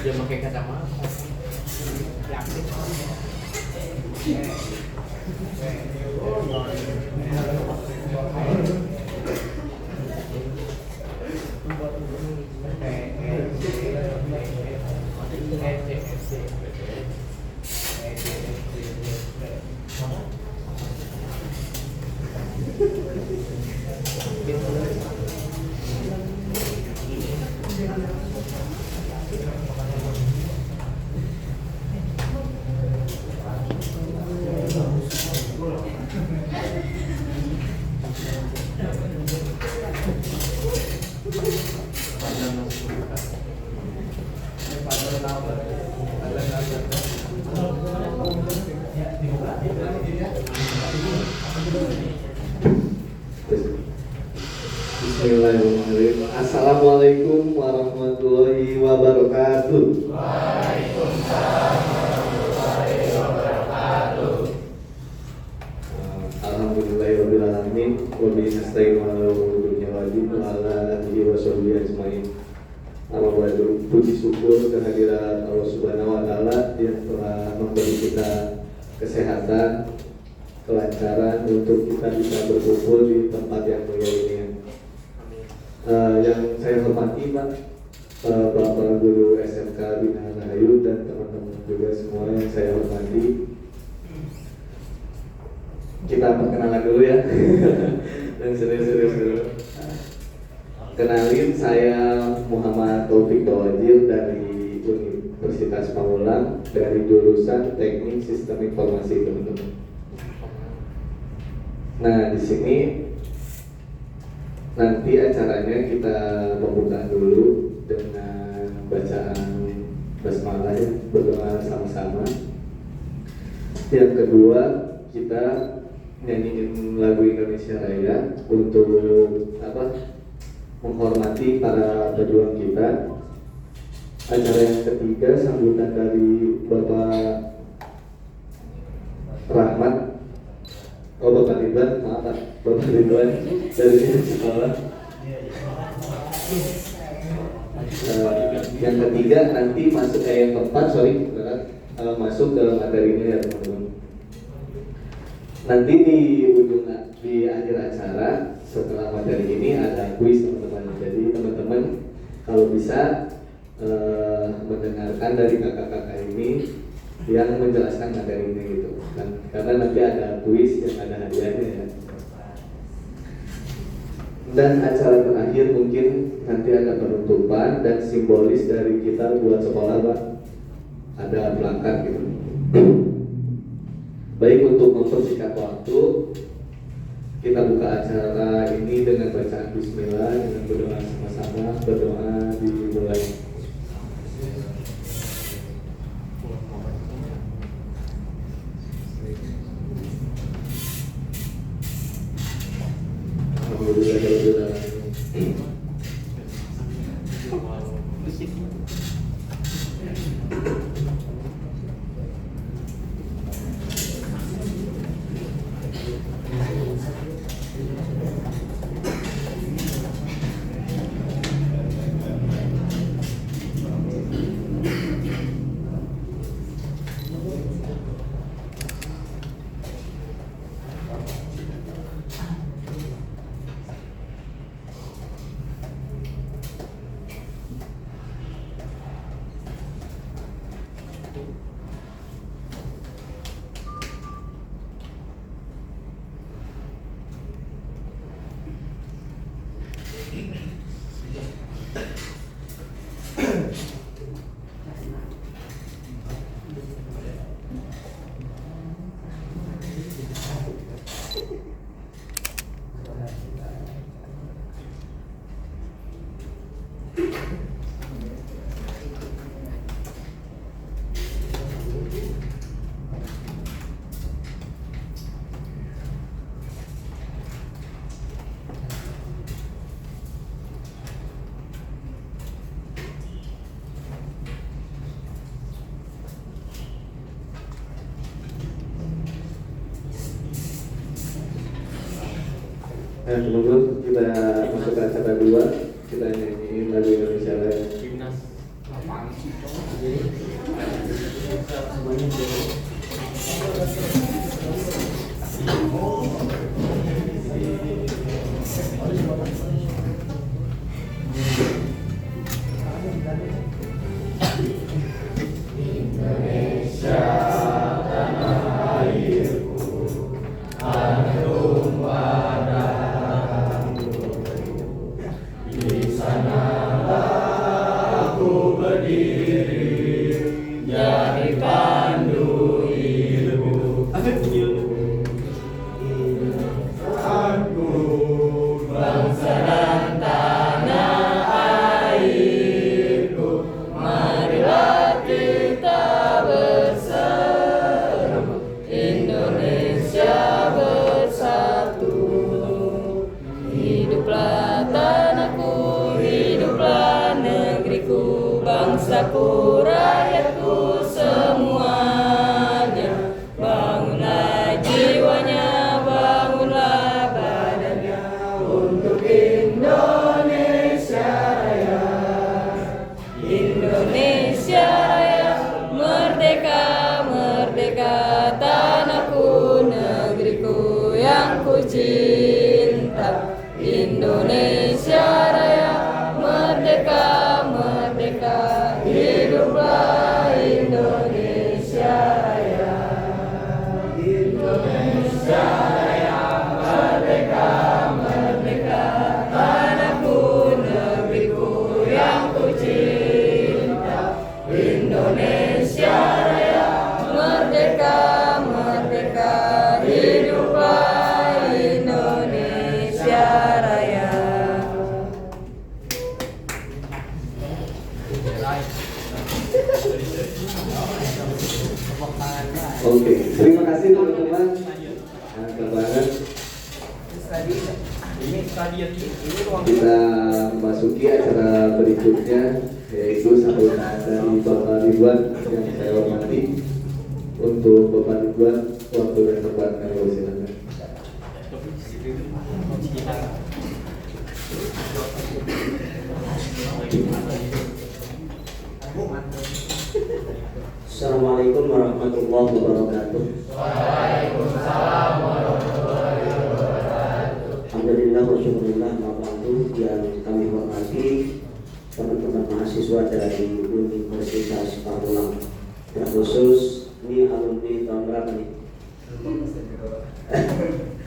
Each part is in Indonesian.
Dia pakai kacamata. Bismillahirrahmanirrahim. Assalamualaikum warahmatullahi wabarakatuh. Waalaikumsalam warahmatullahi wabarakatuh. Alhamdulillahirabbil alamin. Wa bihi nasta'inu ala umuri dunya wad din wa ala alihi wa sahbihi ajmain. Amma ba'du, puji syukur kehadirat Allah Subhanahu wa taala yang telah memberi kita kesehatan, kelancaran untuk kita bisa berkumpul di tempat yang mulia ini. Yang saya hormati Bapak Guru SMK Bina Rahayu dan teman-teman juga semua yang saya hormati. Kita perkenalan dulu ya. Dan serius-serius dulu. Kenalin, saya Muhammad Taufik Bawajir dari Universitas Pamulang dari jurusan Teknik Sistem Informasi, teman-teman. Nah, di sini nanti acaranya kita membuka dulu dengan bacaan basmalah bersama lah ya, berdoa sama-sama. Yang kedua, kita nyanyiin lagu Indonesia Raya untuk menghormati para pejuang kita. Acara yang ketiga sambutan dari Bapak Rahmat, Bapak Ridwan, maaf Pak, Bapak Ridwan dari sekolah. Yang ketiga nanti masuk yang keempat, masuk dalam materinya ya teman-teman. Nanti di akhir acara setelah materi ini ada kuis teman-teman. Jadi teman-teman kalau bisa mendengarkan dari kakak-kakak ini yang menjelaskan materi ini gitu kan, karena nanti ada kuis yang ada hadiahnya ya. Dan acara terakhir mungkin nanti ada penutupan dan simbolis dari kita buat sekolah Pak, ada plakat gitu. Baik, untuk mempersingkat waktu, kita buka acara ini dengan bacaan Bismillah, dengan berdoa sama-sama. Berdoa dimulai. Teman-teman, kita masuk ke acara 2. Kita nyanyiin lagu Indonesia Raya. Bangsaku, rakyatku semuanya, bangunlah jiwanya, bangunlah badannya untuk Indonesia Raya. Indonesia Raya, merdeka, merdeka, tanahku, negeriku yang ku cinta. Indonesia Raya, merdeka, merdeka, hiduplah Indonesia Raya. Indonesia Raya, merdeka, merdeka, tanahku, negeriku yang ku cinta. Indonesia Raya, merdeka, merdeka, hiduplah Indonesia Raya. Oke, terima kasih teman-teman. Mantap banget. Kita memasuki acara berikutnya, yaitu sambutan dari Bapak Ridwan yang saya hormati. Untuk Bapak Ridwan, waktu dan tempat kami silakan. Assalamualaikum warahmatullahi wabarakatuh. Waalaikumsalam warahmatullahi wabarakatuh. Alhamdulillah wa syukurillah yang kami hormati teman-teman mahasiswa dari Universitas Pamulang. Terkhusus ini alumni tahun berapa nih?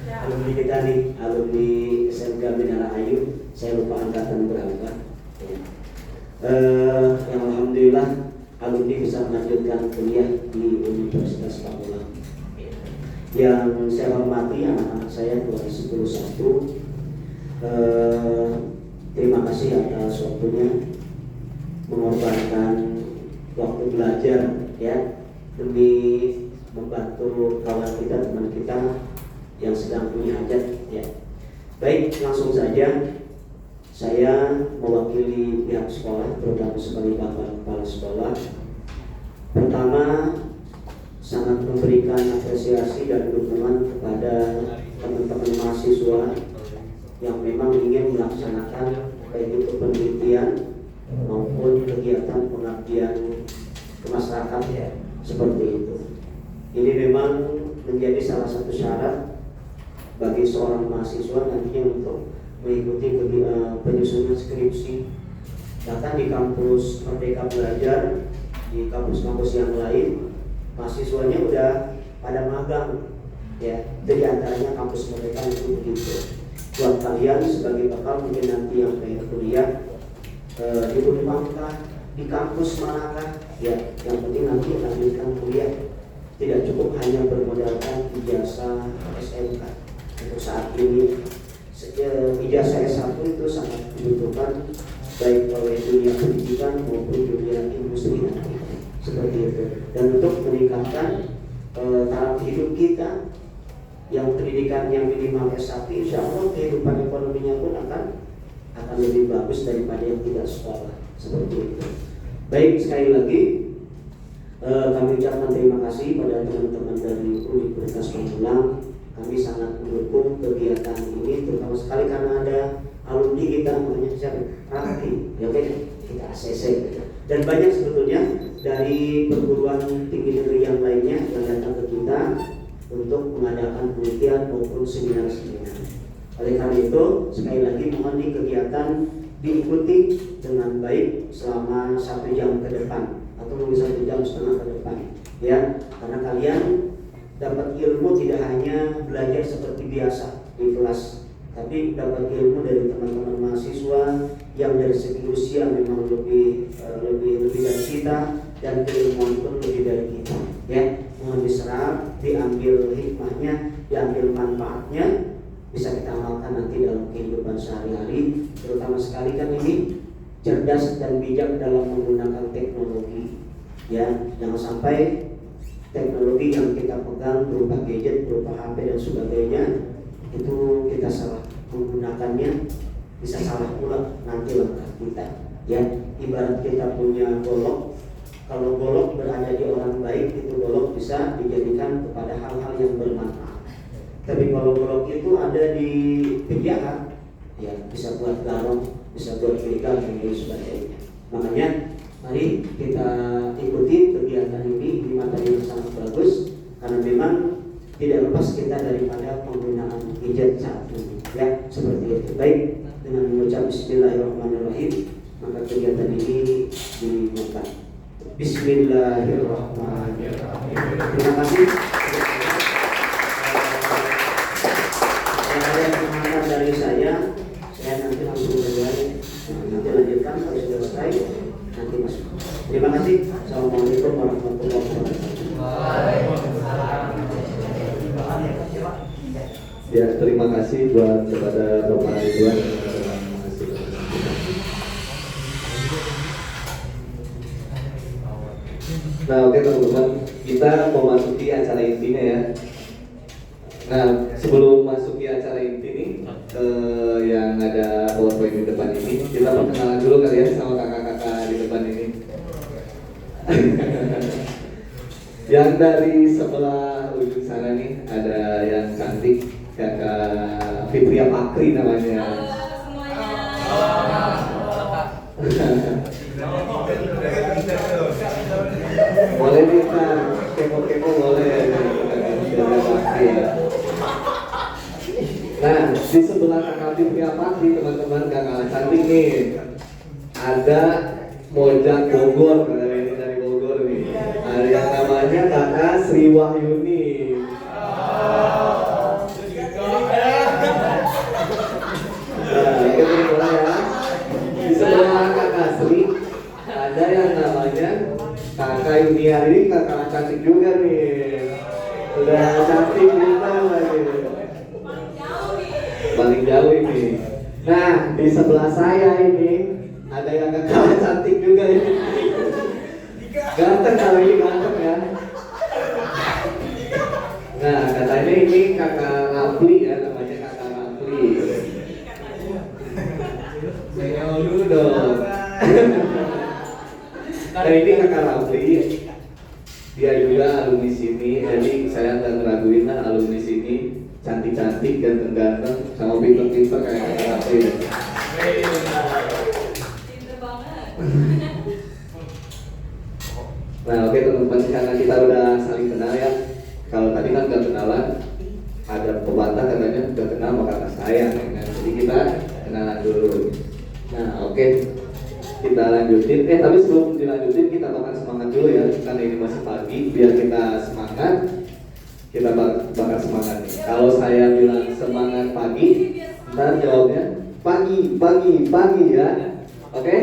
Alumni kita nih, alumni SMK Minara Ayu. Saya lupa angkatan berapa. Yang alhamdulillah alumni bisa melanjutkan kuliah di Universitas Pamulang. Yang saya hormati anak-anak saya 2021, terima kasih atas waktunya mengorbankan waktu belajar ya demi membantu kawan kita, teman kita yang sedang punya hajat ya. Baik, langsung saja saya mewakili pihak sekolah, terutama sebagai Bapak Kepala Sekolah. Pertama, sangat memberikan apresiasi dan dukungan kepada teman-teman mahasiswa yang memang ingin melaksanakan baik itu penelitian maupun kegiatan pengabdian ke masyarakat ya, seperti itu. Ini memang menjadi salah satu syarat bagi seorang mahasiswa nantinya untuk mengikuti penyusunan skripsi. Bahkan di kampus Merdeka Belajar, di kampus-kampus yang lain, mahasiswanya udah pada magang ya. Jadi antaranya kampus Merdeka itu begitu. Buat kalian sebagai bekal mungkin nanti yang pengen kuliah di Unpad, di kampus manakah ya, yang penting nanti lanjutkan kuliah. Tidak cukup hanya bermodalkan ijazah SMK. Untuk saat ini ijazah S1 itu sangat dibutuhkan baik oleh dunia pendidikan maupun dunia industri nanti, seperti itu. Dan untuk meningkatkan taraf hidup kita yang pendidikan yang minimal S1, insya Allah kehidupan ekonominya pun akan lebih bagus daripada yang tidak sekolah, seperti itu. Baik, sekali lagi kami ucapkan terima kasih pada teman-teman dari Universitas Pamulang. Kami sangat mendukung kegiatan ini, terutama sekali karena ada alumni kita namanya siapa? Raffi, ya oke, kita ACC. Dan banyak sebetulnya dari perguruan tinggi negeri yang lainnya yang datang ke kita untuk mengadakan penelitian maupun seminar-seminar. Oleh karena itu, sekali lagi mohon di kegiatan diikuti dengan baik selama 1 jam ke depan atau mungkin 1,5 jam ke depan, ya, karena kalian dapat ilmu tidak hanya belajar seperti biasa di kelas, tapi dapat ilmu dari teman-teman mahasiswa yang dari segi usia memang lebih dari kita dan keilmuan pun lebih dari kita, ya. Mohon diserap, diambil hikmahnya, diambil manfaatnya, bisa kita amalkan nanti dalam kehidupan sehari-hari. Terutama sekali kan ini cerdas dan bijak dalam menggunakan teknologi, ya. Jangan sampai teknologi yang kita pegang berupa gadget, berupa HP dan sebagainya itu kita salah menggunakannya, bisa salah pula nanti langkah kita, ya. Ibarat kita punya golok, kalau golok berada di orang baik, itu golok bisa dijadikan kepada hal-hal yang bermanfaat. Tapi kalau golok itu ada di penjahat, ya bisa buat garong, bisa buat begal dan sebagainya. Makanya mari kita ikuti kegiatan ini di materi yang sangat bagus, karena memang tidak lepas kita daripada penggunaan gadget saat ini, ya, seperti itu. Baik, dengan mengucap Bismillahirrahmanirrahim, maka kegiatan ini dimulai. Bismillahirrahmanirrahim. Terima kasih. Ada pengumuman dari saya nanti langsung mulai. Nanti lanjutkan kalau sudah selesai. Nanti masuk. Terima kasih. Assalamualaikum warahmatullahi wabarakatuh. Ya, terima kasih buat kepada Bapak Ridwan. Nah, oke teman-teman, kita memasuki acara intinya ya. Nah, sebelum masuki acara inti nih, yang ada PowerPoint di depan ini, kita perkenalan dulu kali ya sama kakak-kakak di depan ini. Yang dari sebelah ujung sana nih ada yang cantik, kakak Fitria Pakri namanya. Boleh nih Kak, kepo-kepo boleh. Fitria Pakri ya. Nah, di sebelah kakak Fitria Pakri teman-teman, kakak cantik nih. Ada Mojang Bogor, ini dari Bogor nih. Ada yang namanya kakak Sri Wahyuni. Nah, itu mulai ya. Di sebelah kakak Sri ada yang namanya kakak Yuniari, kakak cantik juga nih. Sudah cantik kita lagi. Paling jauh ini. Nah, di sebelah saya ini ada yang kakak cantik juga ini. Ganteng kalau ini ganteng ya. Nah, katanya ini kakak Rapli ya, namanya kakak Rapli. Saya dulu dong. Nah, ini kakak Rapli. Dia juga alumni sini, jadi saya nggak ngeraguin lah alumni sini cantik-cantik, ganteng-ganteng, sama pinter-pinter kayak kakak Rapli. Nah, oke teman-teman, karena kita udah saling kenal ya. Kalau tadi kan nggak kenalan, ada pebantah katanya udah kenal sama kakak saya, ya. Jadi kita kenalan dulu. Nah, oke, kita lanjutin. Tapi sebelum dilanjutin kita bakal semangat dulu ya, karena ini masih pagi. Biar kita semangat, kita bakal semangat nih. Kalau saya bilang semangat pagi, ntar jawabnya pagi ya. Oke?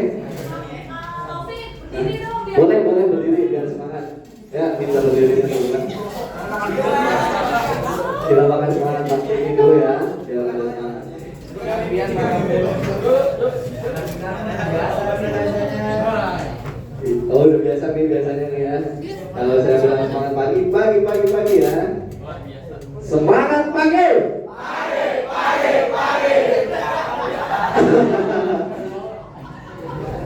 Boleh berdiri biar semangat. Ya, kita berdiri teman-teman. Kita bakal semangat pagi ini dulu ya, biar ada semangat. Oh, udah biasa nih biasanya nih ya. Kalau saya bilang semangat pagi ya. Semangat pagi.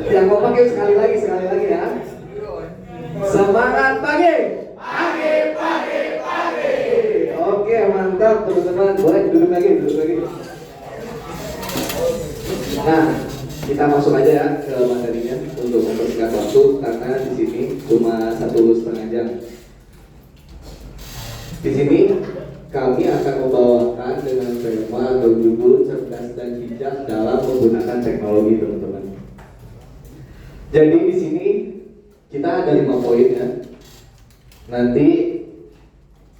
Yang kompak yuk sekali lagi ya. Semangat pagi. Oke, mantap teman-teman. Boleh duduk lagi. Nah, kita masuk aja ya ke materinya untuk mempersingkat waktu, karena di sini cuma 1,5 jam. Di sini kami akan membawakan dengan tema atau judul cerdas dan bijak dalam menggunakan teknologi, teman-teman. Jadi di sini kita ada 5 poin ya. Nanti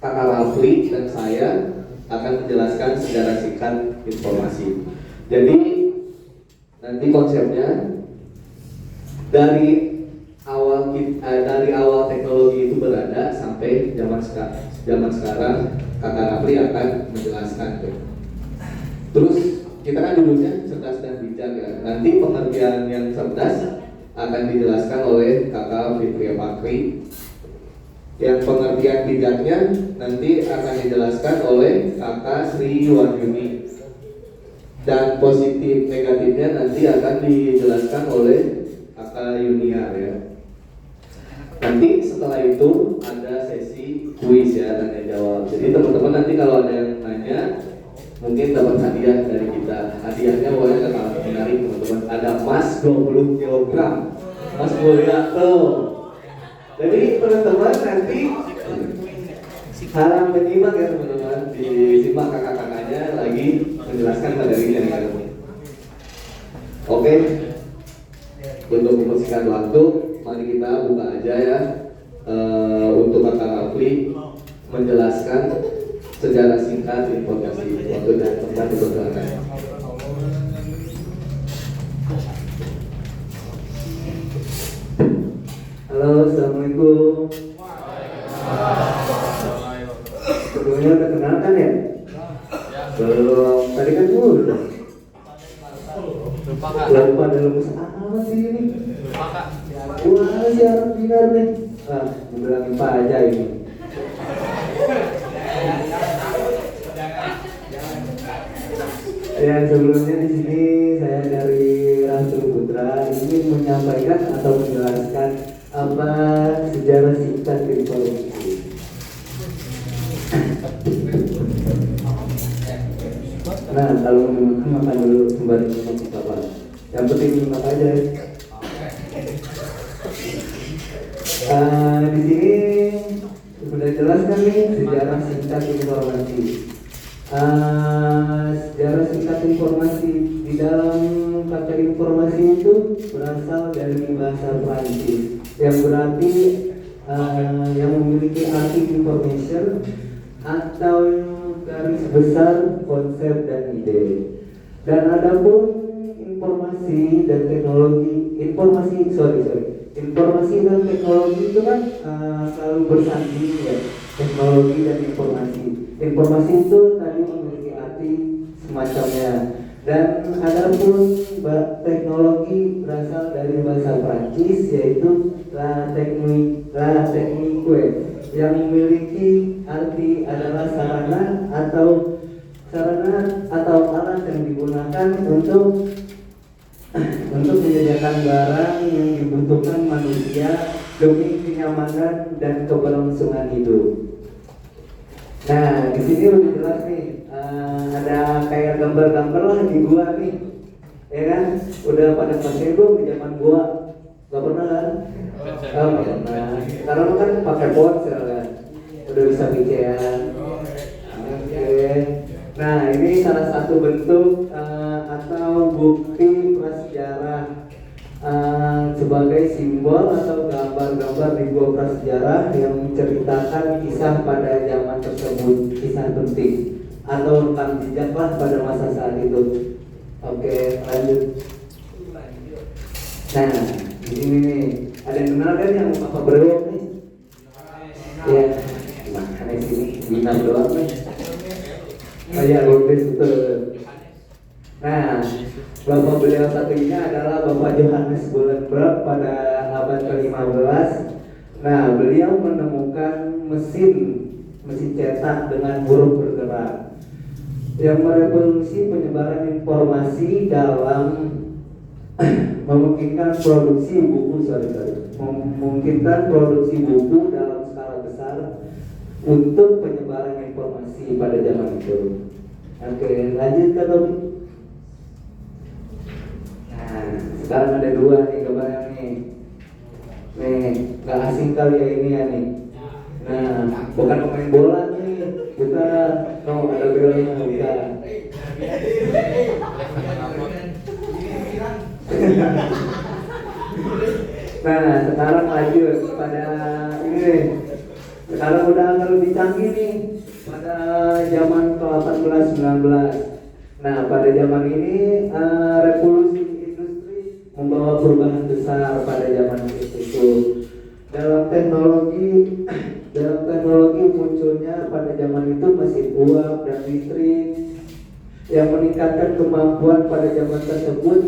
kakak Rafli dan saya akan menjelaskan secara singkat informasi. Jadi nanti konsepnya dari awal teknologi itu berada sampai zaman sekarang kakak Rafli akan menjelaskan tuh. Terus kita kan dulunya cerdas dan bijak ya. Nanti pengertian yang cerdas akan dijelaskan oleh kakak Fitria Pakri. Yang pengertian bijaknya nanti akan dijelaskan oleh kakak Sri Wahyuni. Dan positif negatifnya nanti akan dijelaskan oleh kakak Yuniar ya. Nanti setelah itu ada sesi kuis ya, tanya jawab. Jadi teman-teman nanti kalau ada yang nanya mungkin dapat hadiah dari kita. Hadiahnya boleh sangat menarik teman-teman. Ada emas 20 kg, Mas mulia tuh. Jadi teman-teman nanti harap menyimak ya teman-teman. Disimak kakak-kakaknya lagi menjelaskan materinya ya. Oke. Untuk mempersingkat waktu, mari kita buka aja ya. Untuk kakak Rafli menjelaskan secara singkat informasi. Waktu dan tempat dipersilakan. Halo, assalamualaikum. Sebelumnya udah kenal kan ya? Belum. Tadi kan udah. Lalu pada lemes amat sih ini. Wah, siaran binar nih. Bilang IPA aja ini. Ya, sebelumnya di sini saya dari Rasul Putra ingin menyampaikan atau menjelaskan apa sejarah singkat informasi. Nah, kalau makan dulu sembari minum apa? Yang penting minum aja. Di sini sudah jelaskan nih sejarah singkat informasi. Sejarah singkat informasi di dalam kata informasi itu berasal dari bahasa Prancis yang berarti yang memiliki arti information atau garis besar konsep dan ide. Dan adapun informasi dan teknologi informasi dan teknologi itu kan selalu bersanding ya, teknologi dan informasi. Informasi itu tadi memiliki arti semacamnya, dan adapun teknologi berasal dari bahasa Prancis yaitu la technique yang memiliki arti adalah sarana atau alat yang digunakan untuk menyediakan barang yang dibutuhkan manusia demi kenyamanan dan keberlangsungan hidup. Nah, di sini udah jelas nih, ada kayak gambar-gambar lah di gua nih, ya kan? Udah pada pakai gua di zaman gua, gak pernah kan? Gak pernah. Sekarang kan pakai ponsel kan, udah bisa bikin. Oke. Nah, ini salah satu bentuk atau bukti prasejarah sebagai simbol atau gambar-gambar di gua prasejarah yang menceritakan kisah pada zaman tersebut, kisah penting atau rekam jejak lah pada masa saat itu. Oke, lanjut. Nah, di sini nih ada yang kenal kan yang apa berewok nih? Ya, makanya sini bina doang nih. Saya Lourdes betul. Nah, bapak beliau satunya adalah Bapak Johannes Gutenberg pada abad ke-15. Nah, beliau menemukan mesin cetak dengan huruf bergerak yang merevolusi penyebaran informasi dalam memungkinkan produksi buku dalam skala besar untuk penyebaran informasi pada zaman itu. Oke, lanjut ke topik. Nah, sekarang ada dua nih gambarnya nih. Nih, gak asing kali ya ini ya nih. Nah, bukan pemain bola nih. Kita ada belnya kita. Nah, sekarang lanjut pada ini nih. Sekarang udah lebih canggih nih pada zaman ke-18-19. Nah, pada zaman ini revolusi industri membawa perubahan besar pada zaman itu. Dalam teknologi munculnya pada zaman itu mesin uap dan listrik yang meningkatkan kemampuan pada zaman tersebut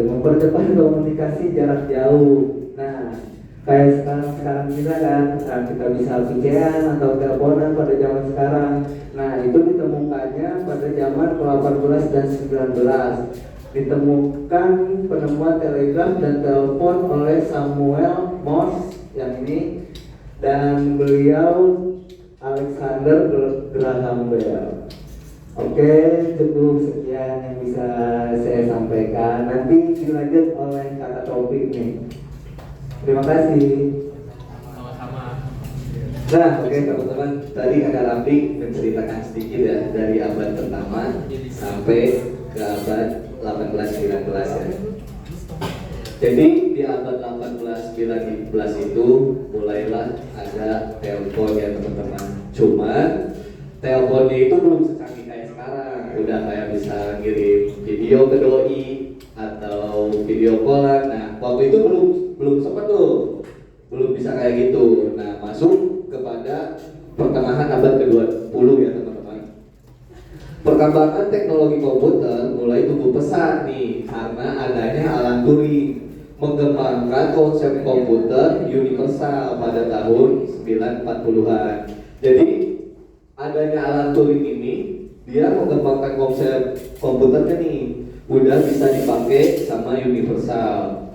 mempercepat komunikasi jarak jauh. Nah, kayak sekarang kita kan, kita bisa VPN atau teleponan pada zaman sekarang. Nah, itu ditemukannya pada zaman ke-18 dan 19. Ditemukan penemuan telegraf dan telepon oleh Samuel Morse yang ini, dan beliau Alexander Graham Bell. Oke, cukup sekian yang bisa saya sampaikan. Nanti dilanjut oleh kata topik nih. Terima kasih. Nah, oke teman-teman, tadi Kakak Ramli menceritakan sedikit ya dari abad pertama sampai ke abad 18-19 ya. Jadi di abad 18-19 itu mulailah ada telepon ya teman-teman. Cuman teleponnya itu belum secanggih kayak sekarang. Udah kayak bisa ngirim video ke doi atau video callan. Nah, waktu itu belum sempat tuh, belum bisa kayak gitu. Nah, masuk kepada pertengahan abad ke-20 ya teman-teman. Perkembangan teknologi komputer mulai tumbuh pesat nih karena adanya Alan Turing. mengembangkan konsep komputer universal pada tahun 940-an. Jadi adanya Alan Turing ini, dia mengembangkan konsep komputernya nih, udah bisa dipakai sama universal.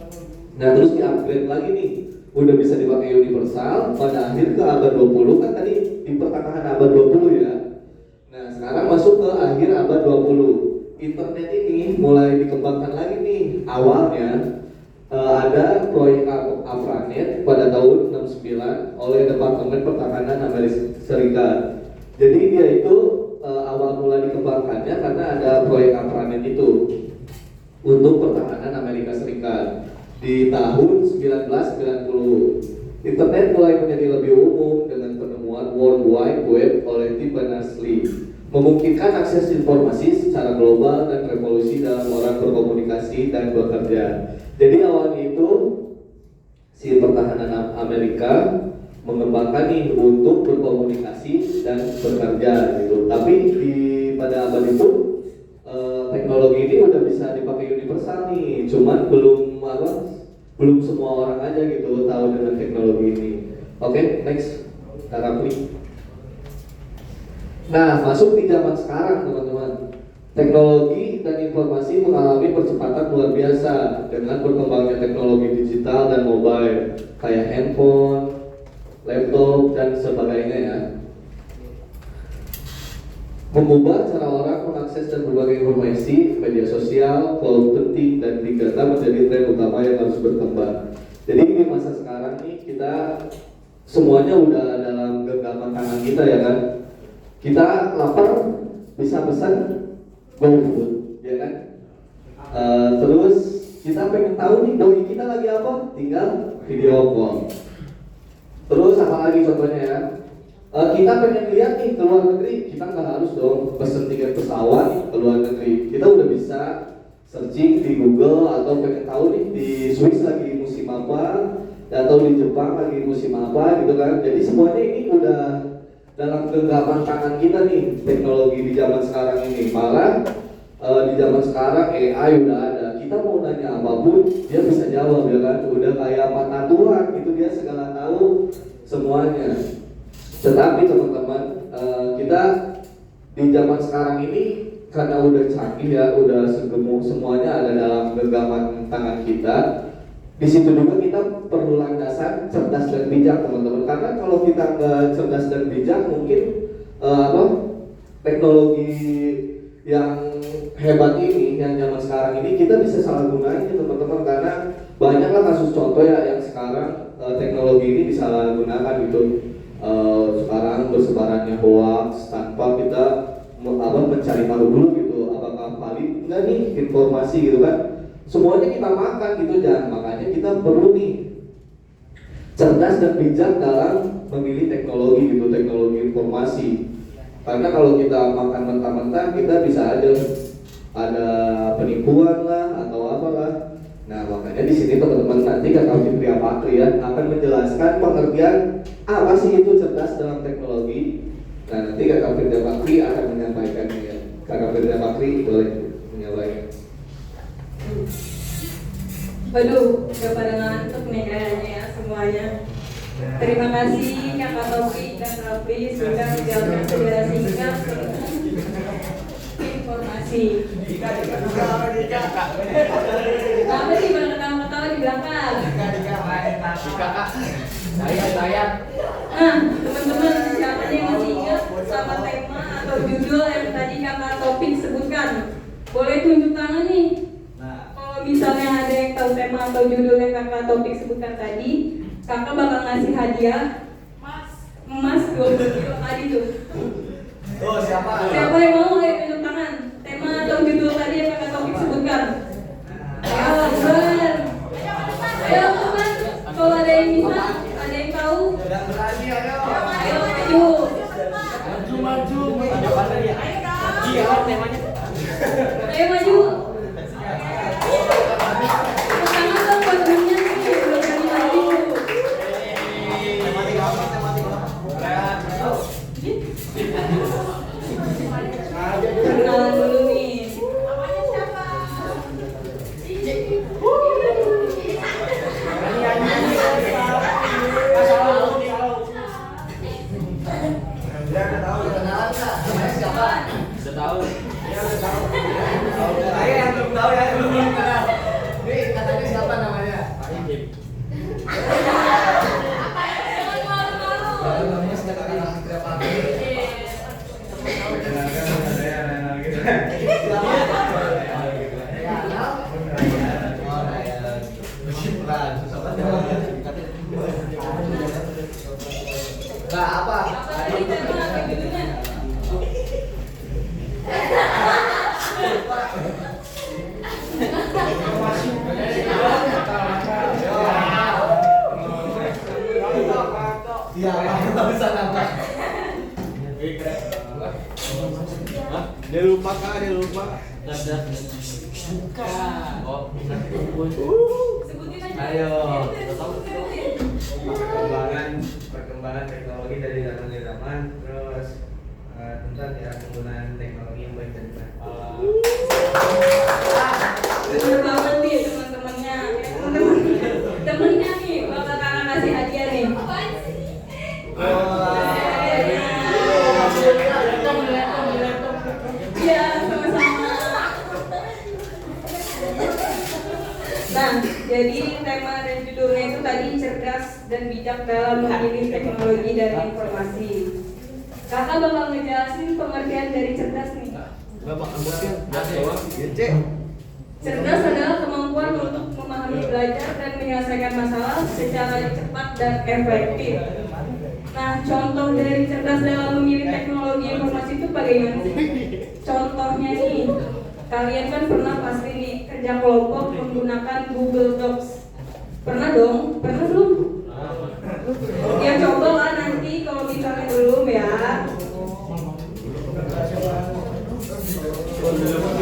Nah terus di-upgrade lagi nih, udah bisa dipakai universal pada akhir ke abad 20, kan tadi di pertengahan abad 20 ya. Nah sekarang masuk ke akhir abad 20. Internet ini mulai dikembangkan lagi nih. Awalnya ada proyek ARPANET pada tahun 69 oleh Departemen Pertahanan Amerika Serikat. Jadi dia itu awal mula dikembangkannya karena ada proyek ARPANET itu untuk pertahanan Amerika Serikat. Di tahun 1990, internet mulai menjadi lebih umum dengan penemuan World Wide Web oleh Tim Berners-Lee, memungkinkan akses informasi secara global dan revolusi dalam orang berkomunikasi dan bekerja. Jadi awalnya itu si pertahanan Amerika mengembangkan nih untuk berkomunikasi dan bekerja gitu. Tapi pada abad itu teknologi ini udah bisa dipakai universal nih, cuman belum semua orang aja gitu tahu dengan teknologi ini. Oke, next, Kak Rafli. Nah, masuk di zaman sekarang teman-teman. Teknologi dan informasi mengalami percepatan luar biasa dengan berkembangnya teknologi digital dan mobile kayak handphone, laptop dan sebagainya ya. Mengubah cara orang mengakses dan berbagai informasi, media sosial, cloud penting dan big data menjadi tren utama yang harus berkembang. Jadi di masa sekarang nih kita semuanya udah dalam genggaman tangan kita ya kan. Kita lapar bisa pesan GoFood, ya kan? Terus kita pengen tahu nih doi kita lagi apa, tinggal video call. Terus apa lagi contohnya ya? Kita pengen lihat nih ke luar negeri, kita nggak harus dong pesen tiket pesawat ke luar negeri. Kita udah bisa searching di Google atau pengen tahu nih di Swiss lagi musim apa, atau di Jepang lagi musim apa gitu kan. Jadi semuanya ini udah dalam genggaman tangan kita nih, teknologi di zaman sekarang ini. Malah di zaman sekarang AI udah ada. Kita mau nanya apapun dia bisa jawab ya kan. Udah kayak mata Tuhan gitu, dia segala tahu semuanya. Tetapi teman-teman, kita di zaman sekarang ini karena udah canggih ya, udah segemuk, semuanya ada dalam genggaman tangan kita. Di situ juga kita perlu landasan cerdas dan bijak teman-teman. Karena kalau kita nggak cerdas dan bijak, mungkin teknologi yang hebat ini, yang zaman sekarang ini kita bisa salah gunain teman-teman. Karena banyaklah kasus contoh ya yang sekarang teknologi ini disalahgunakan gitu. Sekarang bersebarannya hoax tanpa kita mencari tahu dulu gitu, apakah valid enggak nih informasi gitu kan. Semuanya kita makan gitu, dan makanya kita perlu nih cerdas dan bijak dalam memilih teknologi gitu, teknologi informasi. Karena kalau kita makan mentah-mentah, kita bisa aja ada penipuan lah atau apalah. Nah makanya di sini teman-teman nanti Kakak Fitria Fakri ya akan menjelaskan pengertian apa sih itu cerdas dalam teknologi. Nah nanti Kakak Fitria Fakri akan menyampaikannya ya. Kakak Fitria Fakri boleh menyampaikan. Waduh, udah pada ngantuk nih kayaknya ya semuanya. Terima kasih Kakak Topi dan Rafli sudah menjelaskan secara singkat informasi. Apa sih pada ketawa-ketawa di belakang? Saya. Nah, teman-teman, siapa yang masih ingat sama tema atau judul yang tadi Kakak Topik sebutkan? Boleh tunjuk tangan nih. Kalau misalnya ada yang tahu tema atau judul yang Kakak Topik sebutkan tadi, Kakak bakal ngasih hadiah emas 20 kilo tadi tuh. Oh, siapa? Siapa yang mau tunjuk tangan? Tema atau judul tadi yang Kakak Topik sebutkan? Ayo, buruan. Ayo, buruan. Kalau ada yang bisa, ada yang tahu. Jangan berani, ayo. Ayo, maju. Maju. Iya, temanya. Ayo maju. Tangan dong buat temennya nih, belum berani maju. Kenalan dulu nih. Nah, apa? Apa tadi tema kayak gitunya? Dia lupa kak, dia lupa. Sebutin aja. Ayo. Sebutin. Perkembangan teknologi dari zaman ke zaman, terus tentang ya penggunaan teknologi yang baik dan benar. Bener banget nih teman-temannya. Temennya nih bakal kakak kasih hadiah nih. Iya, sama-sama. Nah, jadi tema dan judulnya itu tadi cerdas dan bijak dalam memilih teknologi dan informasi. Kakak bakal ngejelasin pengertian dari cerdas nih. Cerdas adalah kemampuan untuk memahami, belajar, dan menyelesaikan masalah secara cepat dan efektif. Nah, contoh dari cerdas dalam memilih teknologi informasi itu bagaimana sih? Contohnya nih, kalian kan pernah pasti nih kerja kelompok menggunakan Google Docs. Pernah dong? Pernah belum? Ya coba lah nanti kalau misalnya belum ya.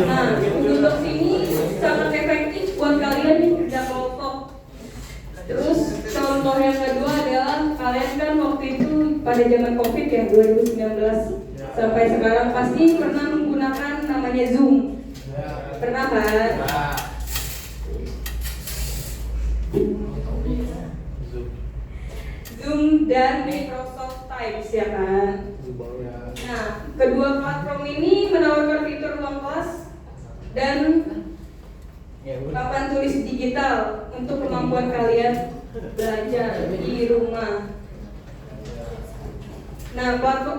Nah, Google Docs ini sangat efektif buat kalian nih kerja kelompok. Terus contoh yang kedua adalah kalian kan waktu itu pada zaman COVID ya 2019 sampai sekarang pasti pernah menggunakan namanya Zoom. Pernah kan? Zoom dan Microsoft Teams ya kan? Nah, kedua platform ini menawarkan fitur ruang kelas dan papan tulis digital untuk kemampuan kalian belajar di rumah. Nah,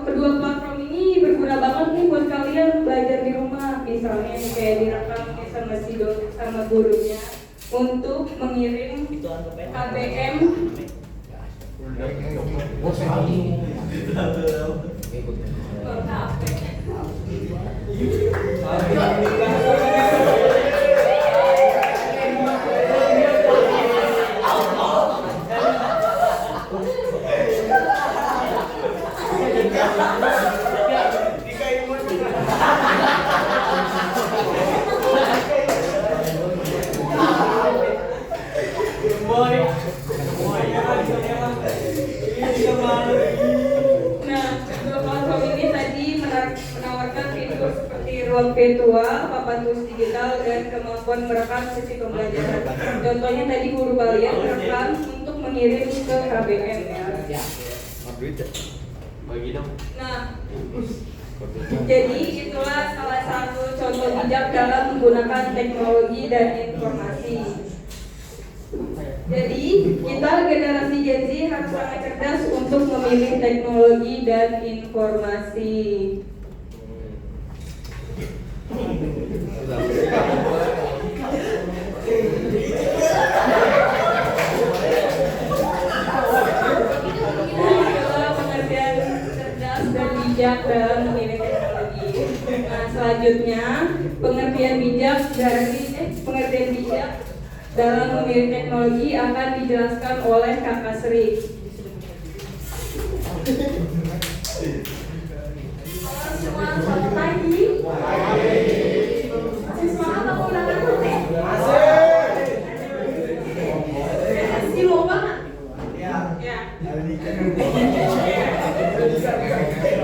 kedua platform ini berguna banget nih buat kalian belajar di rumah. Misalnya nih kayak direkam sama si dosen sama gurunya untuk mengirim KBM. Nah, kedua platform ini tadi menawarkan fitur seperti ruang virtual, papan tulis digital, dan kemampuan merekam sesi pembelajaran. Contohnya tadi guru kalian merekam untuk mengirim ke KBM ya. Nah, jadi itulah salah satu contoh bijak dalam menggunakan teknologi dan informasi. Jadi kita generasi Gen Z harus sangat cerdas untuk memilih teknologi dan informasi. Itulah pengertian cerdas dan bijak dalam memilih teknologi. Nah, selanjutnya pengertian bijak dalam memilih teknologi akan dijelaskan oleh Kakak Sri. Halo semua, selamat pagi. Masih semangat apa udah ngantuk nih? Masih mau banget? Ya.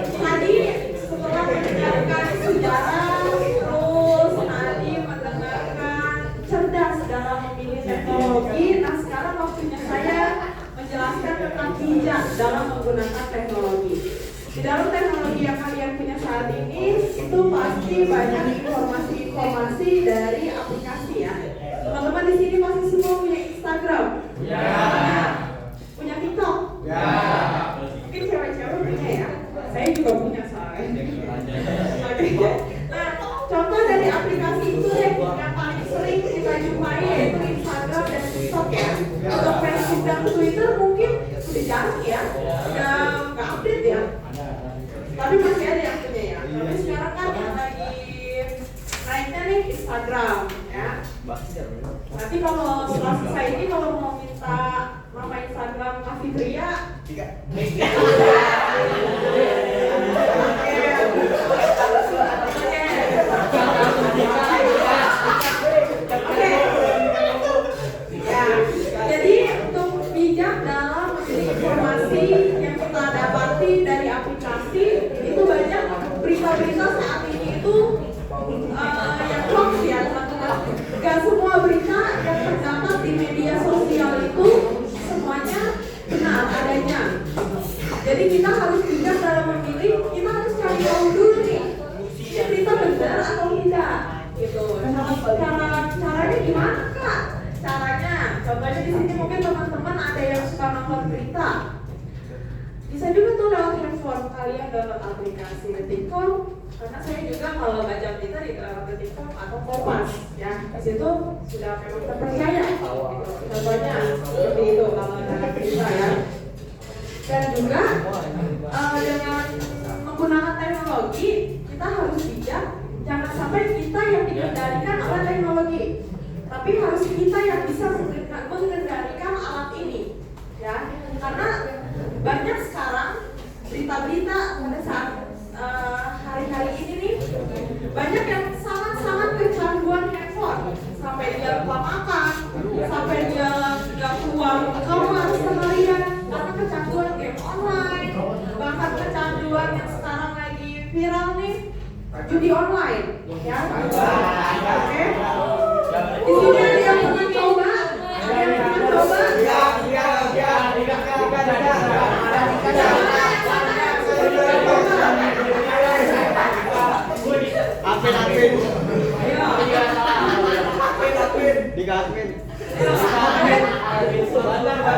Tadi setelah mendengarkan sejarah, terus tadi mendengarkan cerdas dalam memilih teknologi. Nah, sekarang waktunya saya menjelaskan tentang bijak dalam menggunakan teknologi. Di dalam teknologi yang kalian punya saat ini, itu pasti banyak informasi-informasi dari aplikasi ya. Teman-teman di sini pasti semua punya Instagram. Ya. Punya TikTok. Ya. Mungkin cewek-cewek punya ya. Saya juga punya soalnya. Oke. Nah, contoh dari aplikasi itu yang paling sering kita jumpai yaitu Instagram dan TikTok ya. Twitter mungkin udah jarang ya, udah nggak update ya. Tapi masih ada yang punya ya. Tapi sekarang kan yang lagi naiknya nih Instagram ya. Nanti kalau setelah selesai ini kalau mau minta nama Instagram Kak Fitria, jadi untuk bijak dalam informasi yang kita dapati dari aplikasi itu banyak berita-berita saat ini itu yang hoax ya teman-teman. Gak semua berita yang terdapat di media sosial itu semuanya benar adanya. Jadi kita harus bijak dalam memilih, kita harus cari tahu dulu nih ini berita benar atau tidak gitu. Caranya gimana Kak? Caranya, contohnya di sini mungkin teman-teman ada yang suka nonton berita. Bisa juga tuh lewat handphone kalian download aplikasi Detikcom. Karena saya juga kalau baca berita di lewat Detikcom atau Kompas, ya di situ sudah memang terpercaya. Gitu. Contohnya seperti itu kalau dalam berita ya. Dan juga dengan menggunakan teknologi kita harus bijak. Jangan sampai kita yang dikendalikan oleh teknologi, tapi harus kita yang bisa mengendalikan alat ini, ya. Karena banyak sekarang berita-berita pada saat hari-hari ini nih, banyak yang sangat-sangat kecanduan handphone, sampai dia lupa makan, sampai dia nggak keluar kamar seharian karena kecanduan game online, bahkan kecanduan yang sekarang lagi viral nih, judi online, ya. Oke. Di sini ada yang pernah coba? Ada yang pernah coba?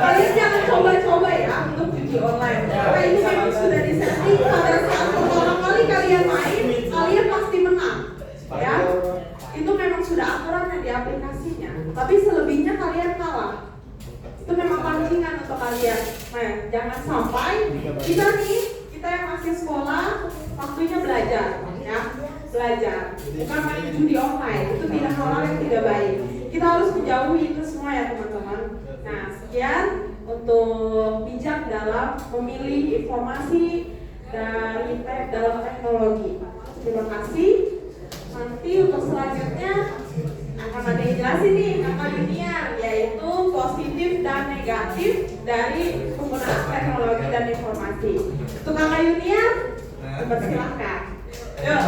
Kalian jangan coba-coba ya untuk judi online. Karena ini memang sudah disetting pada saat pertama kali kalian main, kalian pasti menang, ya. Itu memang sudah aturannya di aplikasinya. Tapi selebihnya kalian kalah. Itu memang pancingan untuk kalian. Nah, jangan sampai kita yang masih sekolah, waktunya belajar, ya. Belajar, bukan main judi online. Itu tidak hal yang tidak baik. Kita harus menjauhi itu semua ya teman-teman. Nah, sekian untuk bijak dalam memilih informasi dari dalam teknologi. Terima kasih. Nanti untuk selanjutnya akan ada yang jelasin nih Kakak Yuniar, yaitu positif dan negatif dari penggunaan teknologi dan informasi. Untuk Kakak Yuniar, persilahkan. Yuk.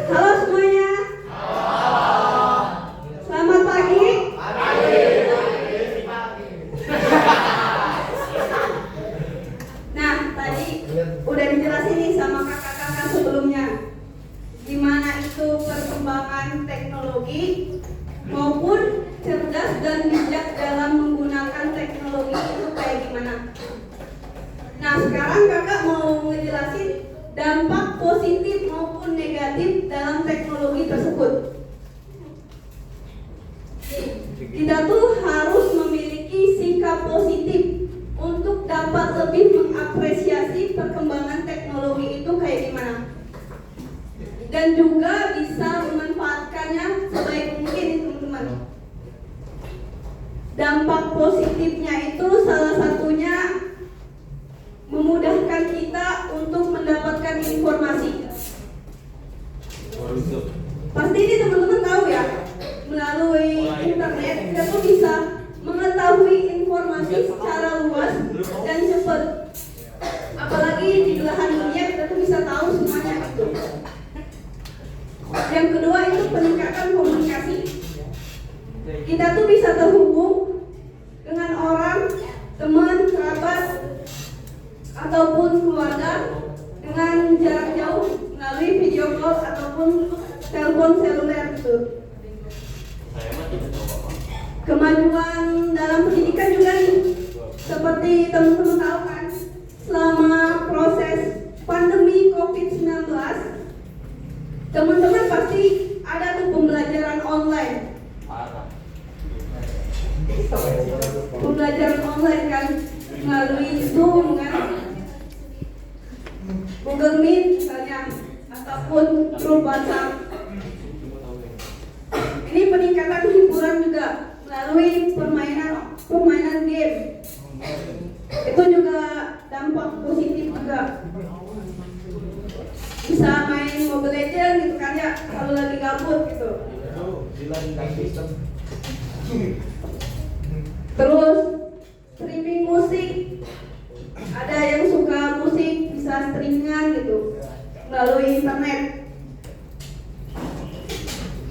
Halo semuanya. Selamat pagi. Nah, tadi udah dijelasin nih sama kakak-kakak sebelumnya gimana itu perkembangan teknologi maupun cerdas dan bijak dalam menggunakan teknologi itu kayak gimana. Nah, sekarang kakak mau ngejelasin dampak positif maupun negatif dalam teknologi tersebut. Kita tuh harus memiliki sikap positif untuk dapat lebih mengapresiasi perkembangan teknologi itu kayak gimana, dan juga bisa memanfaatkannya sebaik mungkin, teman-teman. Dampak positifnya itu salah satunya memudahkan kita untuk mendapatkan informasi. Pasti ini teman-teman tahu ya, melalui internet kita tuh bisa mengetahui informasi secara luas dan cepat. Apalagi di belahan dunia kita tuh bisa tahu semuanya itu. Yang kedua itu peningkatan komunikasi. Kita tuh bisa terhubung dengan orang, teman, kerabat, ataupun keluarga dengan jarak jauh melalui video call ataupun telepon seluler gitu. Kemajuan dalam pendidikan juga nih, seperti teman-teman tahu kan, selama proses pandemi Google Meet misalnya, ataupun grup WhatsApp. Ini peningkatan hiburan juga melalui permainan game. Itu juga dampak positif juga. Bisa main Mobile Legends gitu kan ya, kalau lagi gabut gitu. Terus streaming musik, ada yang suka musik bisa streamingan gitu melalui internet.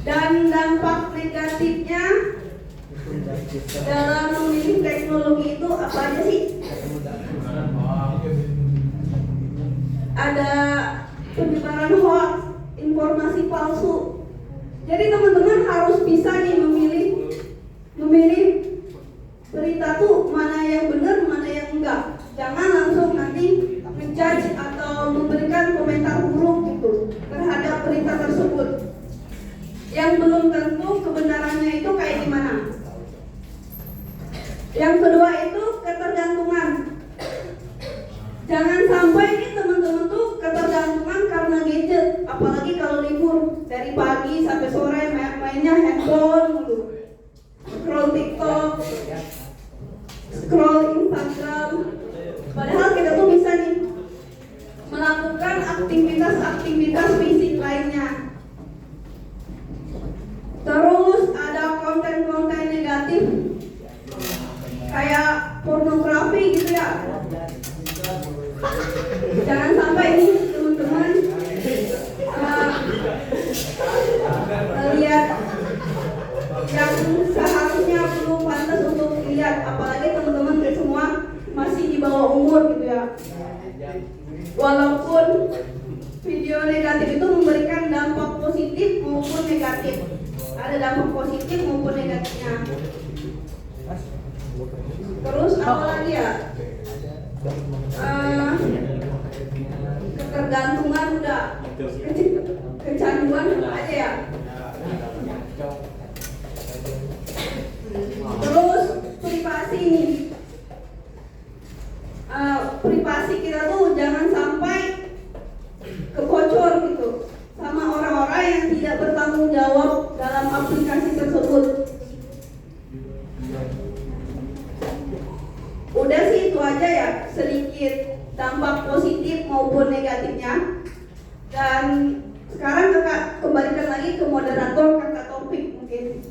Dan dampak negatifnya dalam memilih teknologi itu apa aja sih? Ada penyebaran hoax, informasi palsu. Jadi teman-teman harus bisa nih memilih berita tuh mana yang benar, mana yang enggak. Jangan langsung nanti menjudge atau memberikan komentar buruk gitu terhadap berita tersebut yang belum tentu kebenarannya itu kayak gimana. Yang kedua itu ketergantungan. Jangan sampai nih teman-teman tuh ketergantungan karena gadget, apalagi kalau libur dari pagi sampai sore mainnya handphone dulu, scroll TikTok, scroll Instagram. Padahal kita tuh bisa nih melakukan aktivitas fisik lainnya. Terus ada konten-konten negatif kayak pornografi gitu ya. Jangan sampai nih teman-teman lihat yang seharusnya belum pantas untuk dilihat, apalagi teman-teman semua masih di bawah umur gitu ya. Walaupun video negatif itu memberikan dampak positif maupun negatif, ada dampak positif maupun negatifnya. Terus apa lagi ya? Ketergantungan udah, kecanduan aja ya. Terus privasi nih, privasi kita tuh jangan sampai kebocor gitu sama orang-orang yang tidak bertanggung jawab dalam aplikasi tersebut. Udah sih itu aja ya, sedikit dampak positif maupun negatifnya. Dan sekarang kakak kembalikan lagi ke moderator, kakak Topik mungkin.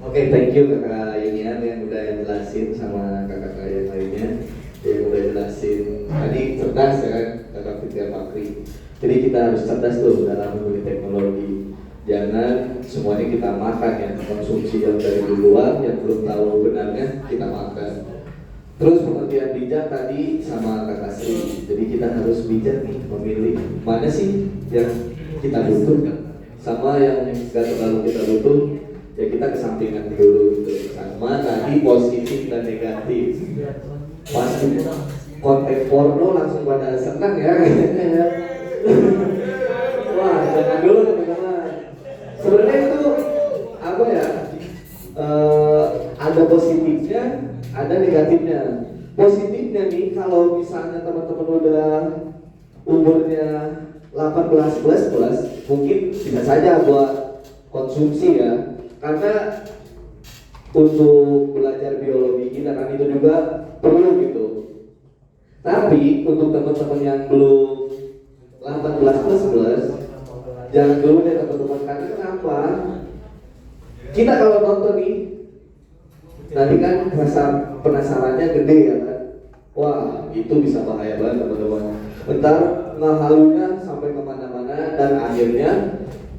Oke, thank you kakak Yunian yang udah jelasin sama kakak yang lainnya yang udah jelasin tadi cerdas ya kan kakak Fitria Fakri. Jadi kita harus cerdas tuh dalam memilih teknologi. Jangan semuanya kita makan ya, konsumsi yang dari luar yang belum tahu benarnya kita makan. Terus pengertian bijak tadi sama kakak Sri. Jadi kita harus bijak nih memilih mana sih yang kita butuh sama yang gak terlalu kita butuh. Ya kita kesampingan dulu gitu. Sama tadi positif dan negatif. Pasti konten porno langsung pada senang ya. Wah, jangan dulu teman-teman. Sebenarnya itu apa ya? Ada positifnya, ada negatifnya. Positifnya nih kalau misalnya teman-teman udah umurnya 18 plus mungkin bisa saja buat konsumsi ya. Karena untuk belajar biologi kita kan itu juga perlu gitu. Tapi untuk teman-teman yang belum 18 plus jangan dulu deh teman-teman. Karena kenapa? Kita kalau nonton nih nanti kan rasa penasarannya gede ya kan. Wah itu bisa bahaya banget teman-teman. Bentar ngehalunya sampai kemana-mana dan akhirnya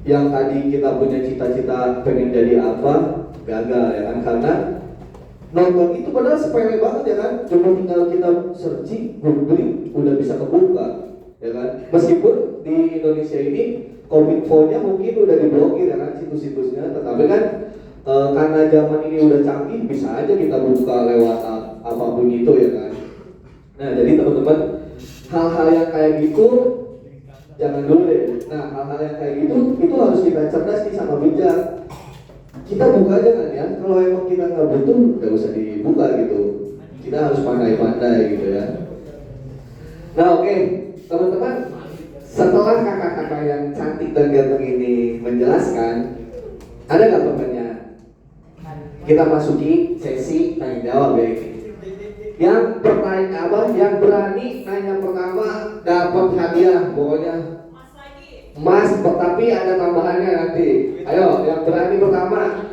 yang tadi kita punya cita-cita pengen jadi apa gagal ya kan, karena nonton itu padahal sepele banget ya kan, cuma tinggal kita searching googling udah bisa kebuka ya kan. Meskipun di Indonesia ini Kominfo-nya mungkin udah diblokir ya kan situs-situsnya, tetapi kan karena zaman ini udah canggih bisa aja kita buka lewat apapun itu ya kan. Nah jadi teman-teman hal-hal yang kayak gitu jangan dulu deh. Nah hal-hal yang kayak gitu itu harus kita cerdas nih sama bijak. Kita buka aja kan ya, kalau emang kita nggak butuh nggak usah dibuka gitu. Kita harus pandai-pandai gitu ya. Nah oke, teman-teman, setelah kakak-kakak yang cantik dan ganteng ini menjelaskan, ada nggak pertanyaan? Kita masuki sesi tanya jawab ya ini. Yang yang berani nanya pertama dapat hadiah, pokoknya Mas, tapi ada tambahannya nanti. Ayo, yang berani pertama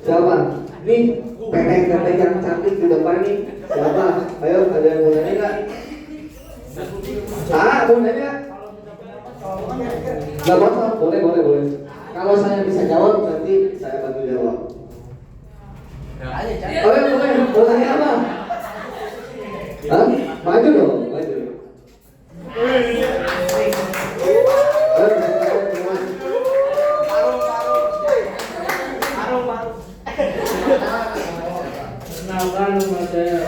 siapa? Nih, teteh yang cantik di depan nih. Siapa? Ayo, ada yang mau nanya nggak? Mau nanya? Gak apa-apa, boleh. Kalau saya bisa jawab, nanti saya bantu jawab. Boleh nanya apa? Hah? Maju dong, maju. Kenalkan nama saya.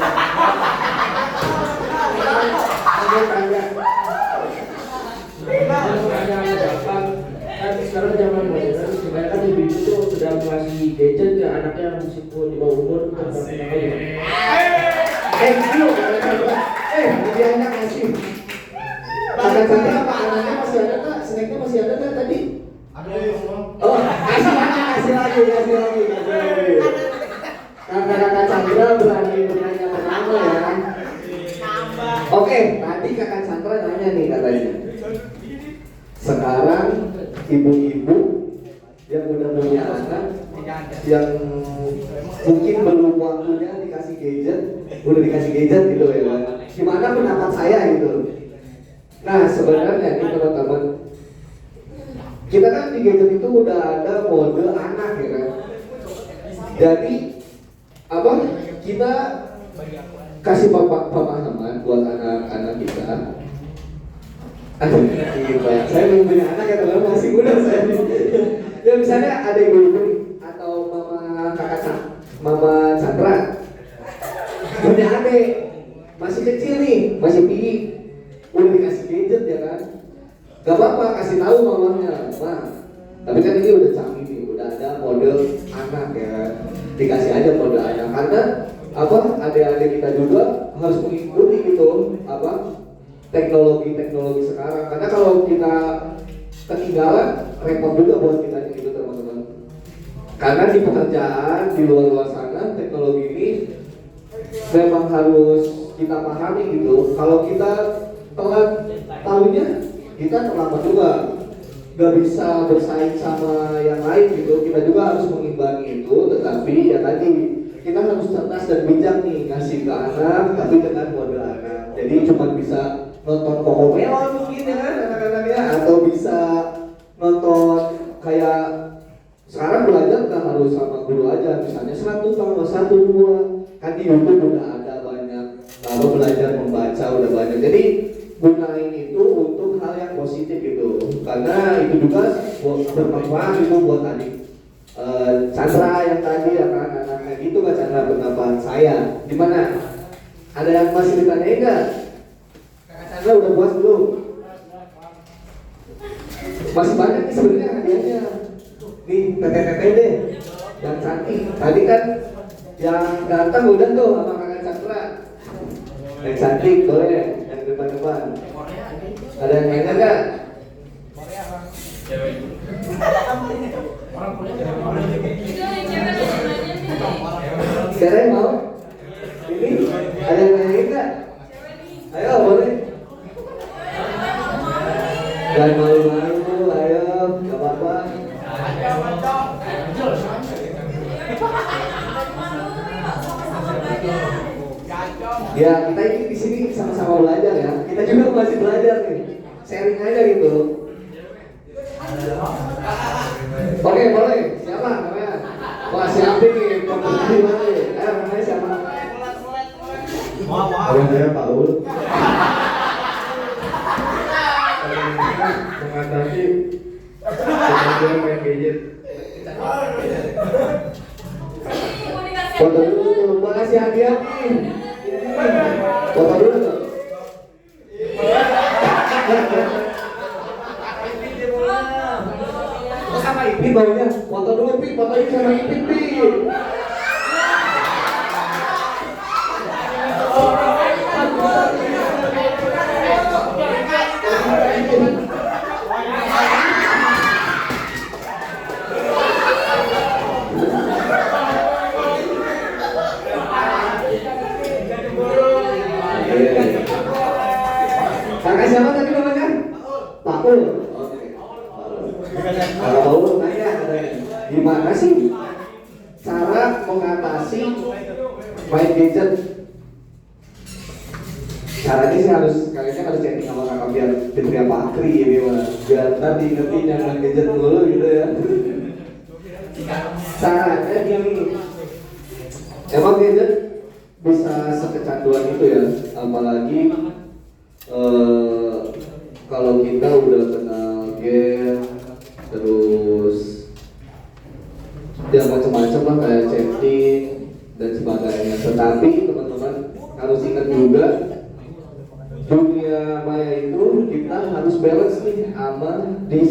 Kan sekarang zaman modern, kebanyakan ibu itu sudah ngasih gadget ke anaknya meskipun di bawah umur tetapi Dia anak ngasih. Kakak apa? Anaknya masih ada nggak? Snacknya masih ada nggak tadi? Oh, kasih lagi. Kakak Chandra berani bertanya pertama ya. Oke, tadi kakak Chandra nanya nih katanya. Sekarang ibu-ibu yang udah punya anak, yang mungkin belum waktunya dikasih gadget, udah dikasih gadget gitu ya kan? Gimana pendapat saya gitu? Nah sebenarnya nih teman-teman, kita kan di gadget itu udah ada mode anak ya kan? Jadi apa? Kita kasih pemahaman buat anak-anak kita. Saya belum punya anak ya teman-teman, masih muda saya. Ya misalnya ada ibu-ibu atau mama Chandra punya adik masih kecil nih, masih piyi, udah dikasih gadget ya kan? Gak apa-apa, kasih tahu mamanya, Ma. Tapi kan ini udah canggih nih, udah ada model anak ya kan? Dikasih aja model anak karena apa? Adik-adik kita juga harus mengikuti gitu apa? Teknologi sekarang. Karena kalau kita ketinggalan repot juga buat kita gitu teman-teman. Karena di pekerjaan di luar sana teknologi ini memang harus kita pahami gitu. Kalau kita telat tahunya, kita terlambat juga. Gak bisa bersaing sama yang lain gitu. Kita juga harus mengimbangi itu. Tetapi ya tadi kita harus cerdas dan bijak nih ngasih ke anak, tapi dengan model anak. Jadi cuma bisa nonton Cocomelon mungkin ya kan anak-anaknya, atau bisa nonton kayak sekarang belajar nggak harus sama guru aja, misalnya 1 tambah 1 2 kan di YouTube udah ada banyak, lalu belajar membaca udah banyak. Jadi gunain itu untuk hal yang positif gitu, karena itu juga bermanfaat itu buat adik Chandra yang tadi ya kan, anak-anak gitu kan. Chandra pendapat saya gimana? Ada yang masih ditanyain nggak? Kakak Chandra udah puas belum? Masih banyak nih sebenarnya hadiahnya. Nih teteh-teteh deh yang cantik. Tadi kan yang ganteng udah tuh sama kakak Chandra. Yang cantik boleh, yang depan-depan. Ada yang nanya nggak? Cewek mau? Ini ada yang nanya nggak? Ayo boleh. Jangan malu-malu, ayo, nggak apa-apa. Ya kita ini di sini sama-sama belajar ya. Kita juga masih belajar nih. Sharing aja gitu. Oke boleh. Siapa namanya? Wah siapa nih? Pembantu mana nih? Ayo namanya siapa? Saya Paul. mengatasi kemampuan main gadget. Foto dulu, makasih hadiah nih. Foto dulu tuh. Sama Ipin baunya. Foto dulu Pi, foto ini sama Ipin Pi. Kakak siapa tadi namanya? Pak Ul. Oke. Kalau Paul nanya katanya, gimana sih cara mengatasi main gadget? Caranya sih kayaknya harus chatting sama kakak biar Fitria Pakri ini mah, biar ntar diingetin yang main gadget dulu gitu ya. Caranya gini, emang gadget bisa sekecanduan itu ya, apalagi kalau kita udah kenal game, terus ya macam-macam lah kayak chatting dan sebagainya. Tetapi teman-teman harus ingat juga, dunia maya itu kita harus balance nih aman di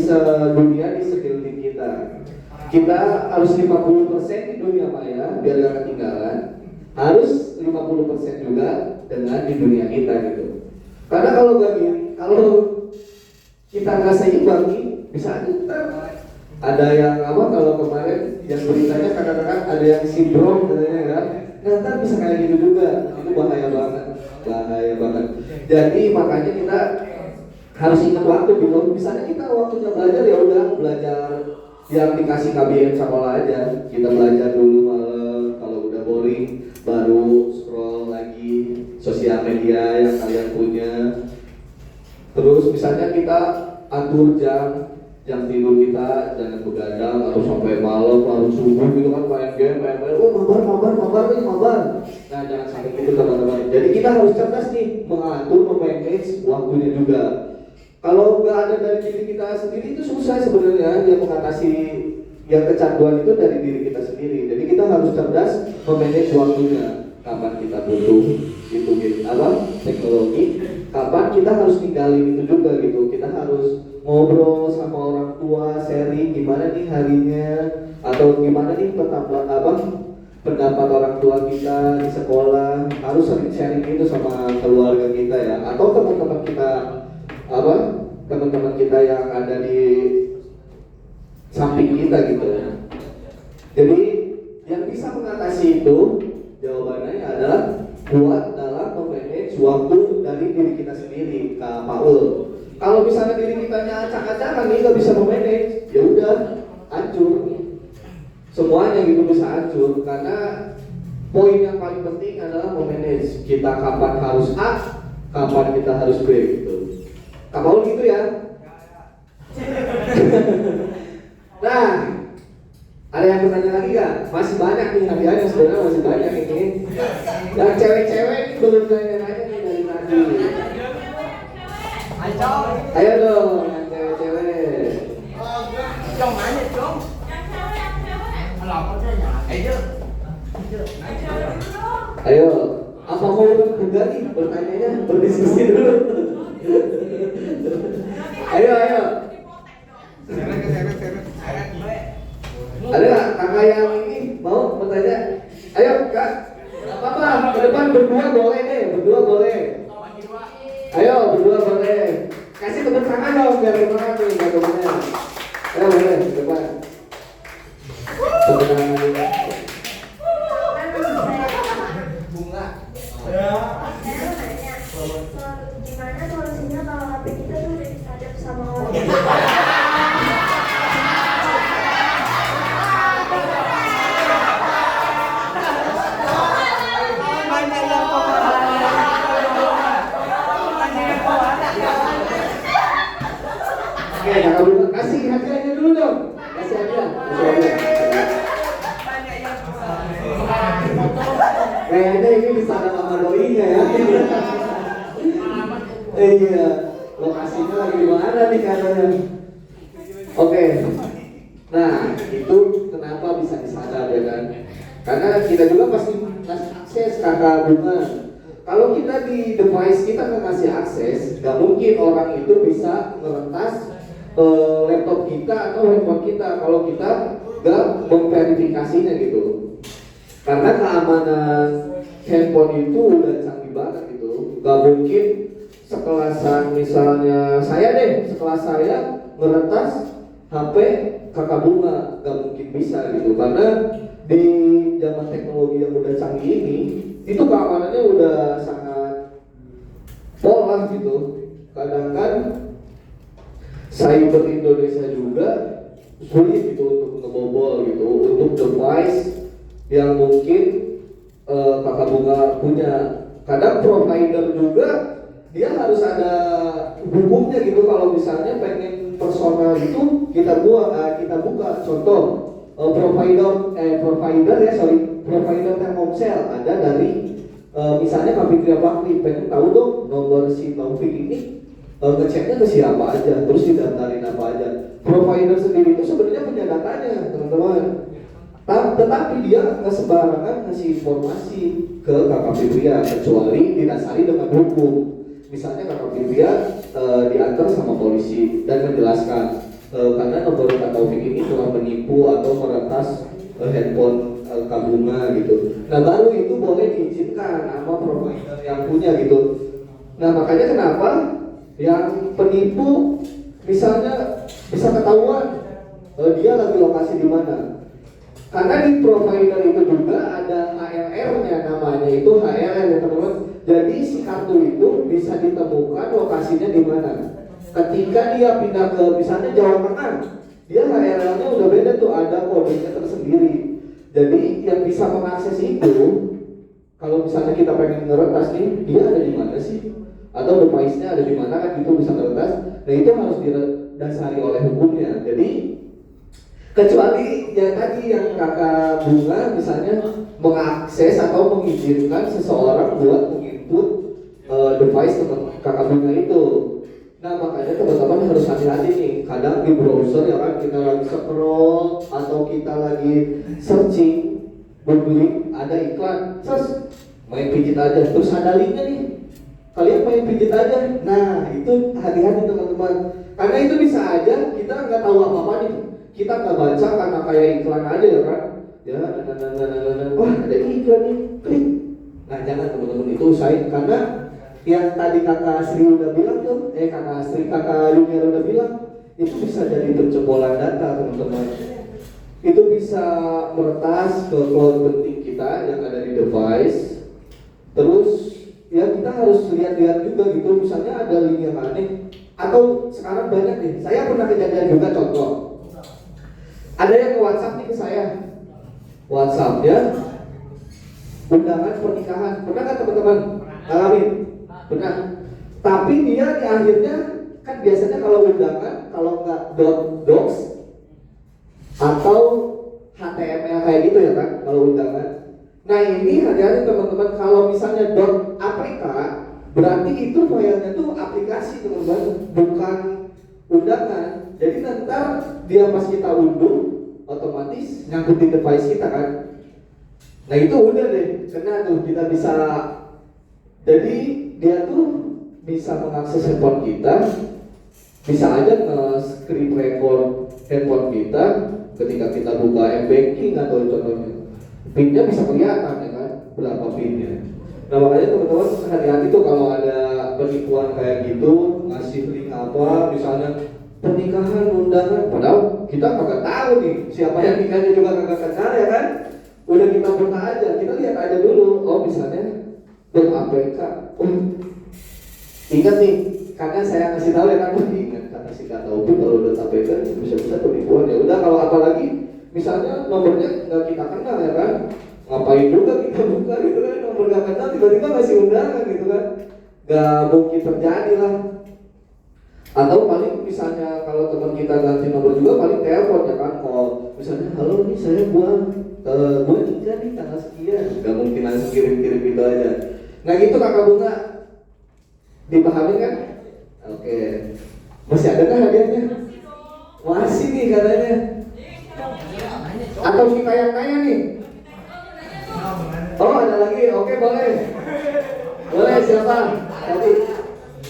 dunia di sekeliling kita. Kita harus 50% di dunia maya biar gak ketinggalan, harus 50% juga dengan di dunia kita gitu. Karena kalau kita nggak seimbang nih, bisa aja ada yang apa, kalau kemarin yang beritanya kadang-kadang ada yang sindrom katanya kan, ntar bisa kayak gitu juga. Itu bahaya banget. Jadi makanya kita harus ingat waktu gitu. Misalnya kita waktunya belajar, ya udah belajar yang dikasih KBM sekolah aja. Kita belajar dulu malam, kalau udah boring baru scroll lagi sosial media yang kalian punya. Terus misalnya kita atur jam tidur kita, jangan begadang atau sampai malam harus subuh gitu kan, main game, mabar. Nah jangan sampai gitu teman-teman. Jadi kita harus cerdas nih mengatur, memanage waktunya juga. Kalau nggak ada dari diri kita sendiri itu susah sebenarnya, yang mengatasi yang kecanduan itu dari diri kita sendiri. Jadi kita harus cerdas memanage waktunya. Kapan kita butuh itu teknologi, kapan kita harus tinggalin itu juga gitu. Kita harus ngobrol sama orang tua, sharing gimana nih harinya, atau gimana nih pendapat orang tua kita di sekolah. Harus sering sharing itu sama keluarga kita ya, atau teman-teman kita yang ada di samping kita gitu. Jadi yang bisa mengatasi itu, jawabannya adalah kuat dalam memanage waktu dari diri kita sendiri, Kak Paul. Kalau misalnya diri kita acak-acakan nih, nggak bisa memanage, ya udah hancur. Semuanya gitu bisa hancur, karena poin yang paling penting adalah memanage. Kita kapan harus A, kapan kita harus B gitu. Kak Paul gitu ya. Nah, ada yang bertanya lagi nggak? Masih banyak nih hadiahnya, sebenarnya masih banyak ini. Yang cewek-cewek ini belum nanya-nanya nih dari tadi. Ayo dong, yang cewek-cewek. Chồng nanya chồng. Ayo, apa mau juga nih bertanya, berdiskusi dulu. Ayo. Ada nggak kakak yang ini mau bertanya? Ayo kak, nggak apa-apa, ke depan berdua boleh deh, berdua boleh. Ayo berdua boleh. Kasih tepuk tangan dong biar teman nih, biar temennya. Ayo boleh ke depan. Tepuk tangan dulu. Bunga. Gimana solusinya kalau HP kita tuh udah disadap sama orang? Oke, kakak dulu, kasih hadiahnya dulu dong. Kasih hadiah. Kayaknya ini bisa ada sama doinya ya. Iya, lokasinya lagi di mana nih katanya? Oke, nah itu kenapa bisa disadap ya kan? Karena kita juga pasti ngasih akses kakak Bunga. Kalau kita di device kita nggak ngasih akses, nggak mungkin orang itu bisa merentas laptop kita atau handphone kita kalau kita nggak memverifikasinya gitu. Karena keamanan handphone itu udah canggih banget gitu, nggak mungkin sekelasan misalnya sekelas saya merentas HP kakak Bunga, nggak mungkin bisa gitu. Karena di zaman teknologi yang udah canggih ini, itu keamanannya udah sangat polar gitu. kadang kan cyber Indonesia juga sulit gitu untuk ngebobol gitu, untuk device yang mungkin Kakak Bunga punya. Kadang provider juga dia harus ada hukumnya gitu, kalau misalnya pengen personal itu kita buka contoh provider Telkomsel ada dari misalnya Pak Fikri Bakri pengen tahu dong nomor si Taufik ini ngeceknya ke siapa aja, terus didaftarin apa aja. Provider sendiri itu sebenarnya punya datanya teman-teman, tetapi dia nggak sembarangan ngasih informasi ke Kakak Fitria kecuali didasari dengan hukum. Misalnya Kakak Fitria diantar sama polisi dan menjelaskan karena nomor Kak Taufik ini telah menipu atau meretas handphone Kak Bunga gitu. Nah baru itu boleh diizinkan sama provider yang punya gitu. Nah makanya kenapa yang penipu misalnya bisa ketahuan dia lagi lokasi di mana. Karena di provider itu juga ada HLR-nya, namanya itu HLR ya teman-teman. Jadi si kartu itu bisa ditemukan lokasinya di mana. Ketika dia pindah ke misalnya Jawa Tengah, dia HLR-nya udah beda tuh, ada kodenya tersendiri. Jadi yang bisa mengakses itu, kalau misalnya kita pengen ngeretas nih, dia ada di mana sih? Atau device-nya ada di mana kan, itu bisa ngeretas. Nah itu harus didasari oleh hukumnya. Jadi kecuali yang tadi yang Kakak Bunga misalnya mengakses atau mengizinkan seseorang buat menginput device Kakak Bunga itu. Nah makanya teman-teman harus hati-hati nih. Kadang di browser ya kan kita lagi scroll atau kita lagi searching, googling, ada iklan, terus main pijit aja, terus ada linknya nih, kalian main pijit aja. Nah itu hati-hati teman-teman, karena itu bisa aja kita nggak tahu apa-apa nih. Kita nggak baca karena kayak iklan aja ya kan, ya, wah ada iklan nih, klik. Nah jangan teman-teman, itu usahain, karena yang tadi Kakak Sri udah bilang tuh, Kakak Junior udah bilang, itu bisa jadi pencebolan data teman-teman. Itu bisa meretas ke cloud penting kita yang ada di device. Terus ya kita harus lihat-lihat juga gitu, misalnya ada link yang aneh, atau sekarang banyak nih, saya pernah kejadian juga contoh. Ada yang ke WhatsApp nih ke saya, WhatsApp ya, undangan pernikahan, pernah nggak teman-teman ngalamin? Pernah. Tapi dia di akhirnya kan biasanya kalau undangan, kalau nggak docs atau HTML kayak gitu ya kan, kalau undangan. Nah ini hati-hati teman-teman, kalau misalnya .aprika berarti itu filenya tuh aplikasi teman-teman, bukan undangan. Jadi nanti dia pas kita unduh otomatis nyangkut di device kita kan. Nah itu udah deh, kena tuh, kita bisa. Jadi dia tuh bisa mengakses handphone kita, bisa aja nge-screen record handphone kita ketika kita buka m-banking atau contohnya. PIN-nya bisa kelihatan ya kan, berapa PIN-nya. Nah makanya teman-teman hati-hati tuh kalau ada penipuan kayak gitu, ngasih link apa, misalnya pernikahan, undangan, padahal kita kagak tahu nih siapa yang nikahnya, juga kagak kenal ya kan. Udah kita buka aja, kita lihat aja dulu. Oh misalnya .apk, ingat nih, karena saya kasih tahu ya kan, ingat kata si Kak Taufik kalau .apk bisa-bisa penipuan ya. Udah kalau apalagi misalnya nomornya nggak kita kenal ya kan, ngapain juga kita buka gitu kan, nomor nggak kenal tiba-tiba ngasih undangan gitu kan, nggak mungkin terjadi lah. Atau paling misalnya kalau teman kita ganti nomor juga paling telepon ya kan, kalau misalnya halo nih saya buat nikah nih tanggal sekian, nggak mungkin langsung kirim-kirim gitu aja. Nah gitu Kakak Bunga, dipahami kan? Oke, masih ada kan hadiahnya? Masih nih katanya. Atau kita yang tanya nih? Oh ada lagi, oke boleh. Boleh siapa? Tadi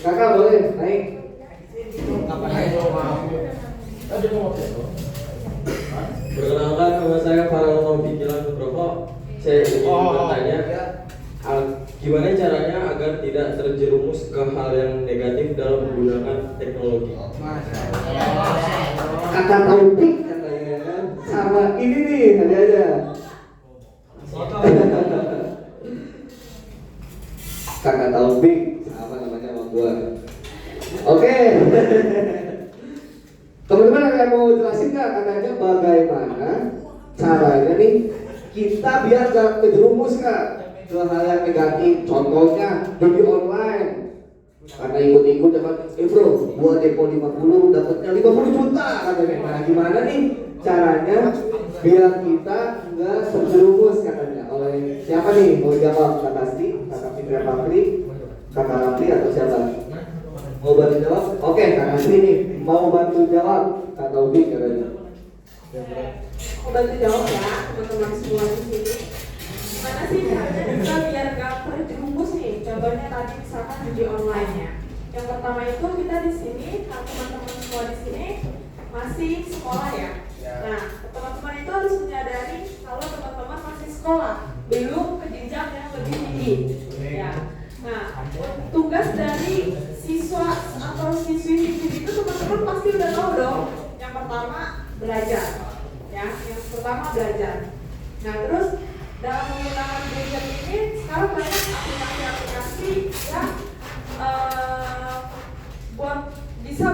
Kakak boleh naik. Perkenalkan, nama saya Farel Vigilan Nugroho. Saya ingin bertanya, gimana caranya agar tidak terjerumus ke hal yang negatif dalam menggunakan teknologi? Kakak Taufik katanya sama ini nih tadi aja. Kakak Taufik sama namanya sama gua. Oke. Teman-teman ada yang mau jelasin nggak katanya bagaimana caranya nih kita biar gak kejerumus nggak ke hal yang negatif? Contohnya judi online. Karena ikut-ikut dapat, bro, gua depo 50 dapatnya 50 juta katanya. Nah, gimana nih caranya biar kita nggak terjerumus katanya? Oleh siapa nih? Mau jawab? Kak Asti, Kak Fitria Fakri, Kak Rafli atau siapa? Mau bantu jawab? Oke, Kak Asti nih mau bantu jawab. Kak Taufik katanya. Mau bantu jawab ya teman-teman semua di sini. Gimana sih caranya kita biar gak terjerumus nih? Contohnya tadi misalkan judi online ya. Yang pertama itu kita di sini, teman-teman semua di sini masih sekolah ya. Nah, teman-teman itu harus menyadari kalau teman-teman masih sekolah, belum ke jenjang yang lebih tinggi. Ya. Nah, tugas dari siswa atau siswi-siswi itu teman-teman pasti udah tahu dong. Yang pertama belajar, ya. Yang pertama belajar. Nah, terus dalam menggunakan gadget ini sekarang banyak aplikasi-aplikasi yang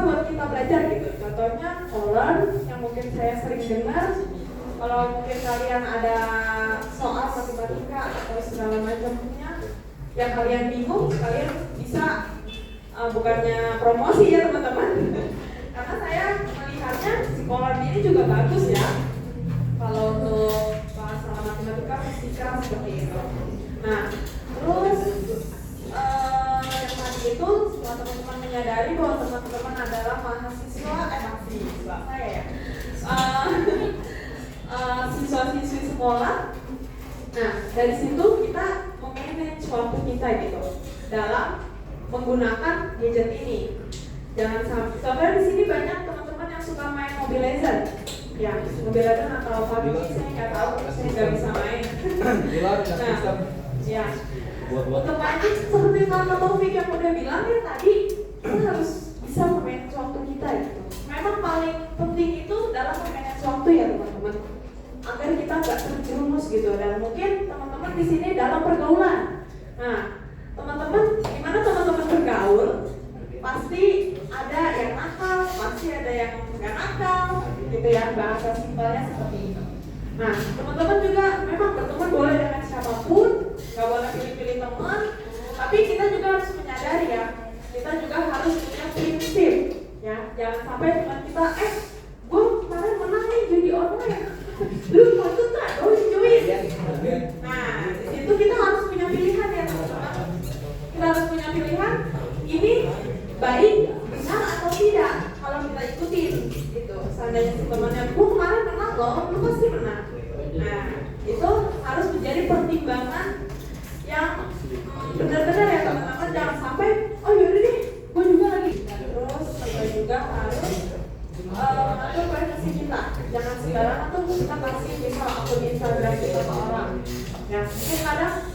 buat kita belajar gitu. Contohnya Learn yang mungkin saya sering dengar. Kalau mungkin kalian ada soal matematika atau segala macamnya yang kalian bingung, kalian bisa bukannya promosi ya teman-teman. Karena saya melihatnya sekolah ini juga bagus ya. Kalau untuk masalah matematika, fisika seperti itu. Nah, terus yang tadi itu setelah teman-teman menyadari bahwa teman-teman adalah mahasiswa saya ya, siswa-siswi sekolah. Nah, dari situ kita memanage waktu kita gitu dalam menggunakan gadget ini. Jangan sampai, soalnya di sini banyak teman-teman yang suka main Mobile Legends. Ya, Mobile Legends atau PUBG saya nggak tahu, saya nggak bisa main. Nah, ya. Untuk main seperti Kak Taufik yang udah bilang ya tadi, kita harus bisa memanage waktu kita gitu. Memang paling penting itu dalam memanage waktu ya teman-teman, agar kita nggak terjerumus gitu. Dan mungkin teman-teman di sini dalam pergaulan. Nah, teman-teman, gimana teman-teman bergaul? Pasti ada yang nakal, pasti ada yang nggak nakal, gitu ya. Bahasa simpelnya seperti itu. Nah, teman-teman juga memang berteman boleh dengan siapapun, nggak boleh pilih-pilih teman. Tapi kita juga harus menyadari ya, kita juga harus punya prinsip, ya. Jangan sampai teman kita, gue kemarin menang nih judi online, lu patut nggak? Join. Nah, di situ kita harus punya pilihan ya teman-teman. Kita harus punya pilihan. Ini baik, benar atau tidak kalau kita ikutin gitu. Seandainya si temannya, gue kemarin menang loh, lu pasti menang. Nah, itu harus menjadi pertimbangan yang benar-benar ya teman-teman. Jangan sampai, oh yaudah deh, gue juga lagi. Terus kita juga harus mengatur privasi kita. Jangan sembarangan tuh kita kasih misal akun Instagram kita ke orang. Ya,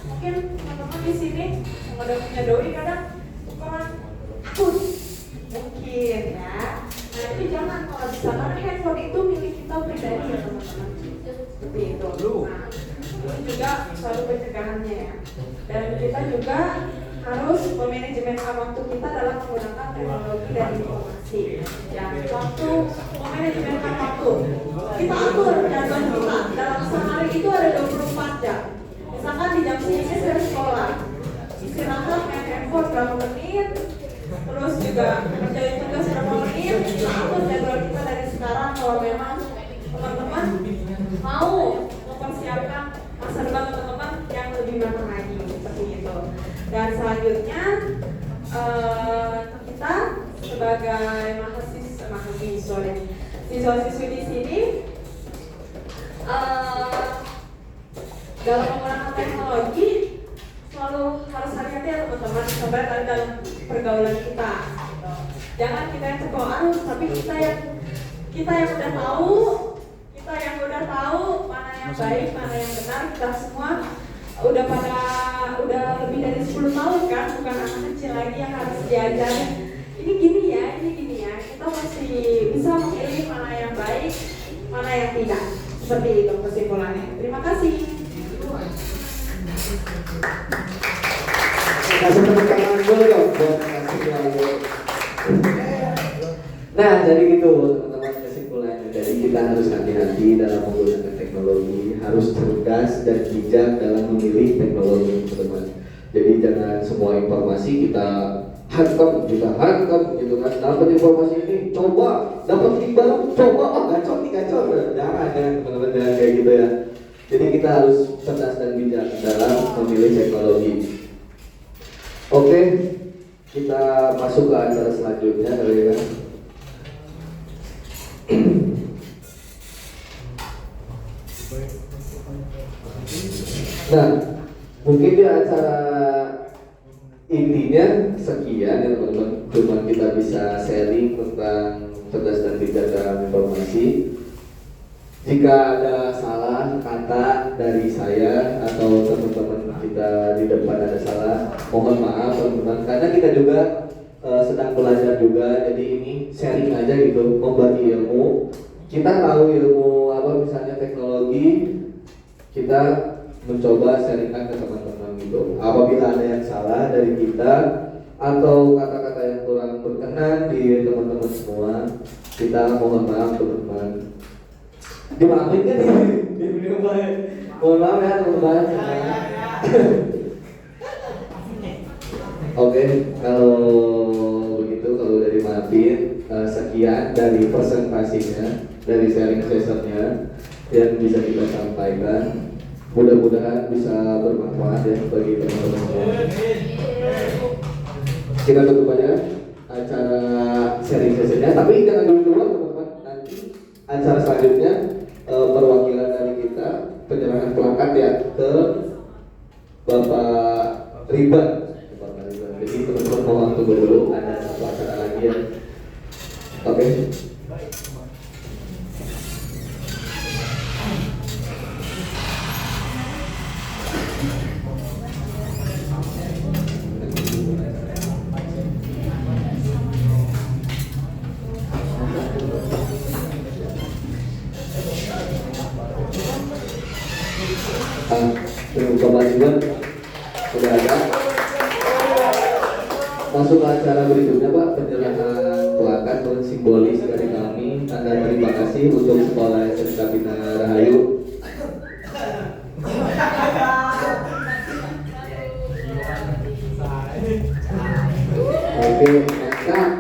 mungkin teman-teman di sini yang udah punya doi kadang bukan akun mungkin ya. Nah, itu jangan, kalau bisa, karena handphone itu milik kita pribadi ya teman-teman. Seperti itu. Nah, itu juga suatu pencegahannya ya. Dan kita juga harus memanajemenkan waktu kita dalam menggunakan teknologi dan informasi. Ya, waktu, memanajemenkan waktu. Kita atur jadwal kita. Dalam sehari itu ada 24 jam. Misalkan di jam segini saya sekolah, istirahat main handphone berapa menit, terus juga kerjain tugas berapa menit. Kita atur jadwal kita dari sekarang kalau memang teman-teman mau mempersiapkan masa depan teman-teman yang lebih matang lagi seperti itu. Dan selanjutnya kita sebagai siswa-siswi di sini dalam menggunakan teknologi selalu harus hati-hati ya teman-teman, sampai dalam pergaulan kita. Jangan kita yang terbawa arus, tapi kita yang udah tahu mana yang baik, mana yang benar. Kita semua udah lebih dari 10 tahun kan, bukan anak kecil lagi yang harus diajarin ini gini ya. Kita masih bisa memilih mana yang baik, mana yang tidak. Seperti itu kesimpulannya. Terima kasih. Kasih tepuk tangan dulu dong buat Kak Asti. Nah, jadi gitu teman-teman kesimpulannya. Jadi kita harus hati-hati dalam menggunakan teknologi, harus cerdas dan bijak dalam memilih teknologi teman-teman. Jadi jangan semua informasi kita hantam gitu kan. Dapat informasi ini, coba dapat link baru, coba gacor, jangan teman-teman, jangan kayak gitu ya. Jadi kita harus cerdas dan bijak dalam memilih teknologi. Oke, kita masuk ke acara selanjutnya kali ya. Nah, mungkin di acara intinya sekian ya teman-teman. Cuma kita bisa sharing tentang cerdas dan bijak dalam informasi. Jika ada salah kata dari saya atau teman-teman kita di depan ada salah, mohon maaf teman-teman. Karena kita juga sedang belajar juga, jadi ini sharing aja gitu, membagi ilmu. Kita tahu ilmu apa misalnya teknologi, kita mencoba sharingkan ke teman-teman gitu. Apabila ada yang salah dari kita atau kata-kata yang kurang berkenan di teman-teman semua, kita mohon maaf teman-teman. Dimaafin kan di mohon maaf ya teman-teman. Oke, kalau begitu, kalau udah dimaafin, sekian dari presentasinya, dari sharing sessionnya yang bisa kita sampaikan. Mudah-mudahan bisa bermanfaat ya bagi teman-teman semua. Kita tutup aja acara sharing sessionnya, tapi jangan dulu teman-teman. Nanti acara selanjutnya perwakilan dari kita penyerahan plakat ya ke Bapak Riban. Jadi teman-teman mohon tunggu dulu, ada satu acara lagi ya. Oke. Bapak Iwan sudah ada. Masuk ke acara berikutnya Pak, penyerahan plakat simbolis dari kami. Tanda terima kasih untuk Sekolah SMK Bina Rahayu. Oke, mantap.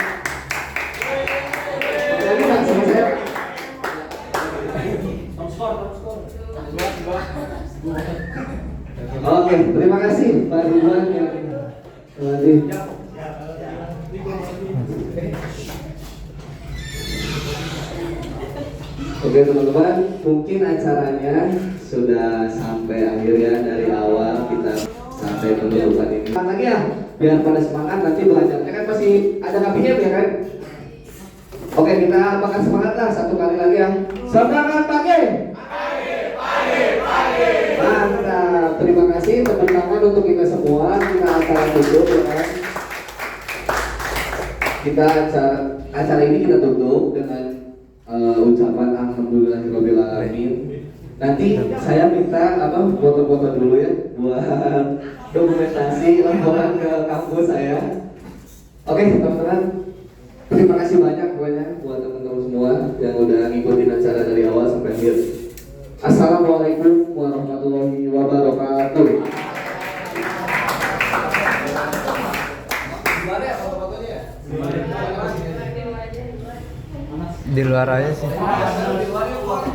Lagi Pak sama saya. Oke, terima kasih Pak Ridwan yang tadi. Oke teman-teman, mungkin acaranya sudah sampai akhir ya. Dari awal kita sampai penutupan ini. Lagi ya, biar pada semangat nanti belajarnya kan masih ada kabinet ya kan. Oke, kita bakal semangat lah satu kali lagi ya. Semangat pagi. Mantap, terima kasih, tepuk tangan untuk kita semua. Kita acara tutup ya kan. Kita acara ini kita tutup dengan ucapan alhamdulillahirabbil alamin. Nanti saya minta foto-foto dulu ya buat dokumentasi laporan ke kampus saya. Oke teman-teman, terima kasih banyak buat teman-teman semua yang udah ngikutin acara dari awal sampai akhir. Assalamualaikum warahmatullahi wabarakatuh. Di luar aja sih.